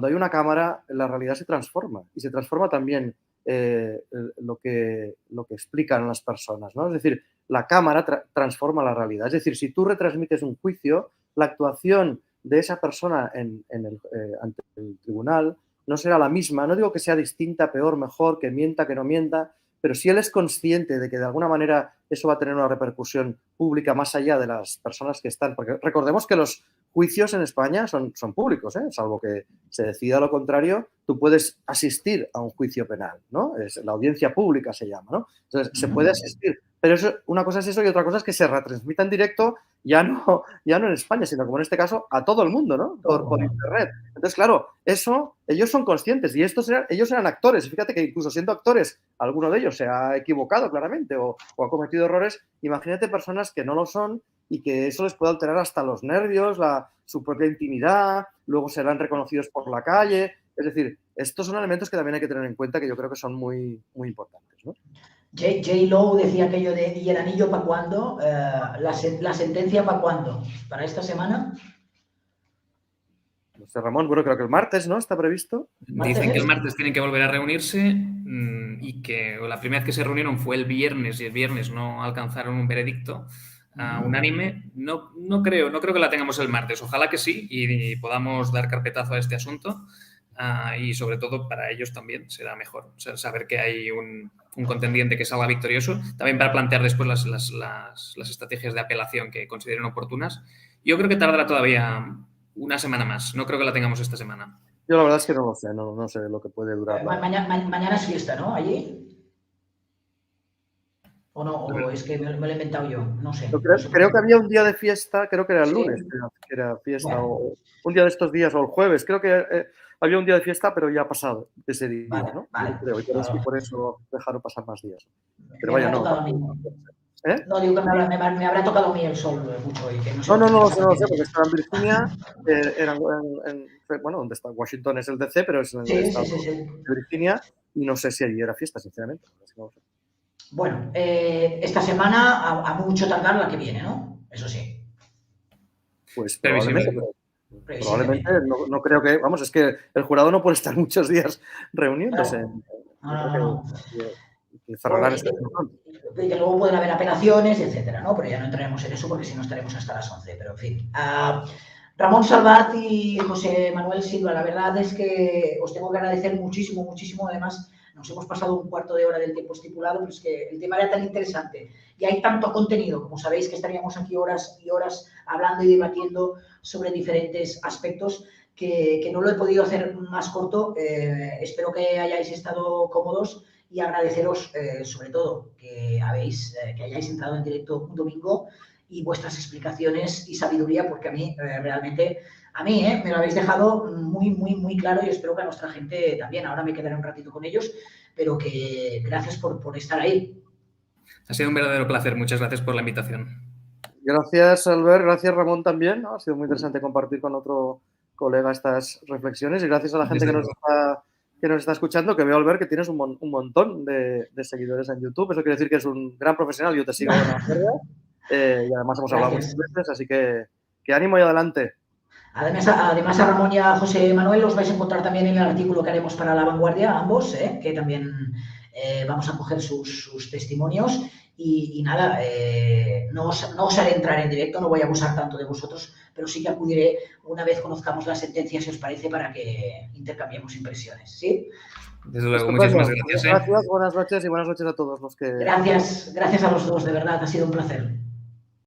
hay una cámara, la realidad se transforma, y se transforma también lo que explican las personas, ¿no? Es decir, la cámara transforma la realidad. Es decir, si tú retransmites un juicio, la actuación de esa persona ante el tribunal no será la misma. No digo que sea distinta, peor, mejor, que mienta, que no mienta, pero si él es consciente de que de alguna manera eso va a tener una repercusión pública más allá de las personas que están, porque recordemos que los juicios en España son públicos, salvo que se decida lo contrario, tú puedes asistir a un juicio penal, ¿no? La audiencia pública se llama, ¿no? Entonces, se puede asistir, pero eso, una cosa es eso y otra cosa es que se retransmita en directo, ya no en España, sino como en este caso a todo el mundo, ¿no? Por internet. Entonces, claro, eso, ellos son conscientes y ellos eran actores. Fíjate que incluso siendo actores, alguno de ellos se ha equivocado claramente o ha cometido errores. Imagínate personas que no lo son y que eso les puede alterar hasta los nervios, su propia intimidad, luego serán reconocidos por la calle. Es decir, estos son elementos que también hay que tener en cuenta, que yo creo que son muy, muy importantes, ¿no? J-Lo decía aquello de ¿y el anillo para cuándo? ¿La sentencia para cuándo? ¿Para esta semana? No sé, Ramón, bueno, creo que el martes, ¿no? ¿Está previsto? Dicen que el martes tienen que volver a reunirse y que la primera vez que se reunieron fue el viernes y el viernes no alcanzaron un veredicto unánime. No creo que la tengamos el martes. Ojalá que sí y podamos dar carpetazo a este asunto. Y sobre todo para ellos también será mejor saber que hay un contendiente que salga victorioso, también para plantear después las estrategias de apelación que consideren oportunas. Yo creo que tardará todavía una semana más, no creo que la tengamos esta semana. Yo la verdad es que no lo sé, no sé lo que puede durar. Mañana es fiesta, ¿no? Allí. ¿O no? ¿O es que me lo he inventado yo? No sé. Creo que había un día de fiesta, creo que era el Sí. lunes, que era fiesta, Bueno. o un día de estos días, o el jueves. Creo que había un día de fiesta, pero ya ha pasado ese día, Vale, ¿no? vale. Creo, y por eso dejaron pasar más días. Pero Me vaya, habrá no. tocado a mí. ¿Eh? No, digo que me habrá tocado a mí el sol mucho hoy. Que no sé No, lo que sé, pasa. porque estaba en Virginia, bueno, donde está Washington es el DC, pero es en el Sí, estado sí, sí, sí. de Virginia, y no sé si allí era fiesta, sinceramente. No sé. Bueno, esta semana a mucho tardar la que viene, ¿no? Eso sí, Pues Previsible. probablemente previsiblemente. no creo que, vamos, es que el jurado no puede estar muchos días reuniéndose. Claro. Yo creo que cerrarán Porque, esta semana. que luego pueden haber apelaciones, etcétera, ¿no? Pero ya no entraremos en eso porque si no estaremos hasta las 11. Pero en fin. Ramón Salvat y José Manuel Silva, la verdad es que os tengo que agradecer muchísimo, muchísimo. Además, nos hemos pasado un cuarto de hora del tiempo estipulado, pero es que el tema era tan interesante y hay tanto contenido, como sabéis, que estaríamos aquí horas y horas hablando y debatiendo sobre diferentes aspectos que no lo he podido hacer más corto. Espero que hayáis estado cómodos y agradeceros sobre todo que hayáis entrado en directo un domingo y vuestras explicaciones y sabiduría, porque a mí realmente, me lo habéis dejado muy, muy, muy claro y espero que a nuestra gente también. Ahora me quedaré un ratito con ellos, pero que gracias por estar ahí. Ha sido un verdadero placer. Muchas gracias por la invitación. Gracias, Albert. Gracias, Ramón, también, ¿no? Ha sido muy interesante compartir con otro colega estas reflexiones y gracias a la gente que nos está escuchando, que veo, Albert, que tienes un montón de seguidores en YouTube. Eso quiere decir que es un gran profesional. Yo te sigo en la y además hemos hablado muchas veces, así que ánimo y adelante. Además, a Ramón y a José Manuel los vais a encontrar también en el artículo que haremos para La Vanguardia, ambos, que también vamos a coger sus testimonios. Y nada, no os haré entrar en directo, no voy a abusar tanto de vosotros, pero sí que acudiré una vez conozcamos la sentencia, si os parece, para que intercambiemos impresiones, ¿sí? Desde luego, muchísimas gracias. Gracias, buenas noches y buenas noches a todos los que... Gracias a los dos, de verdad, ha sido un placer.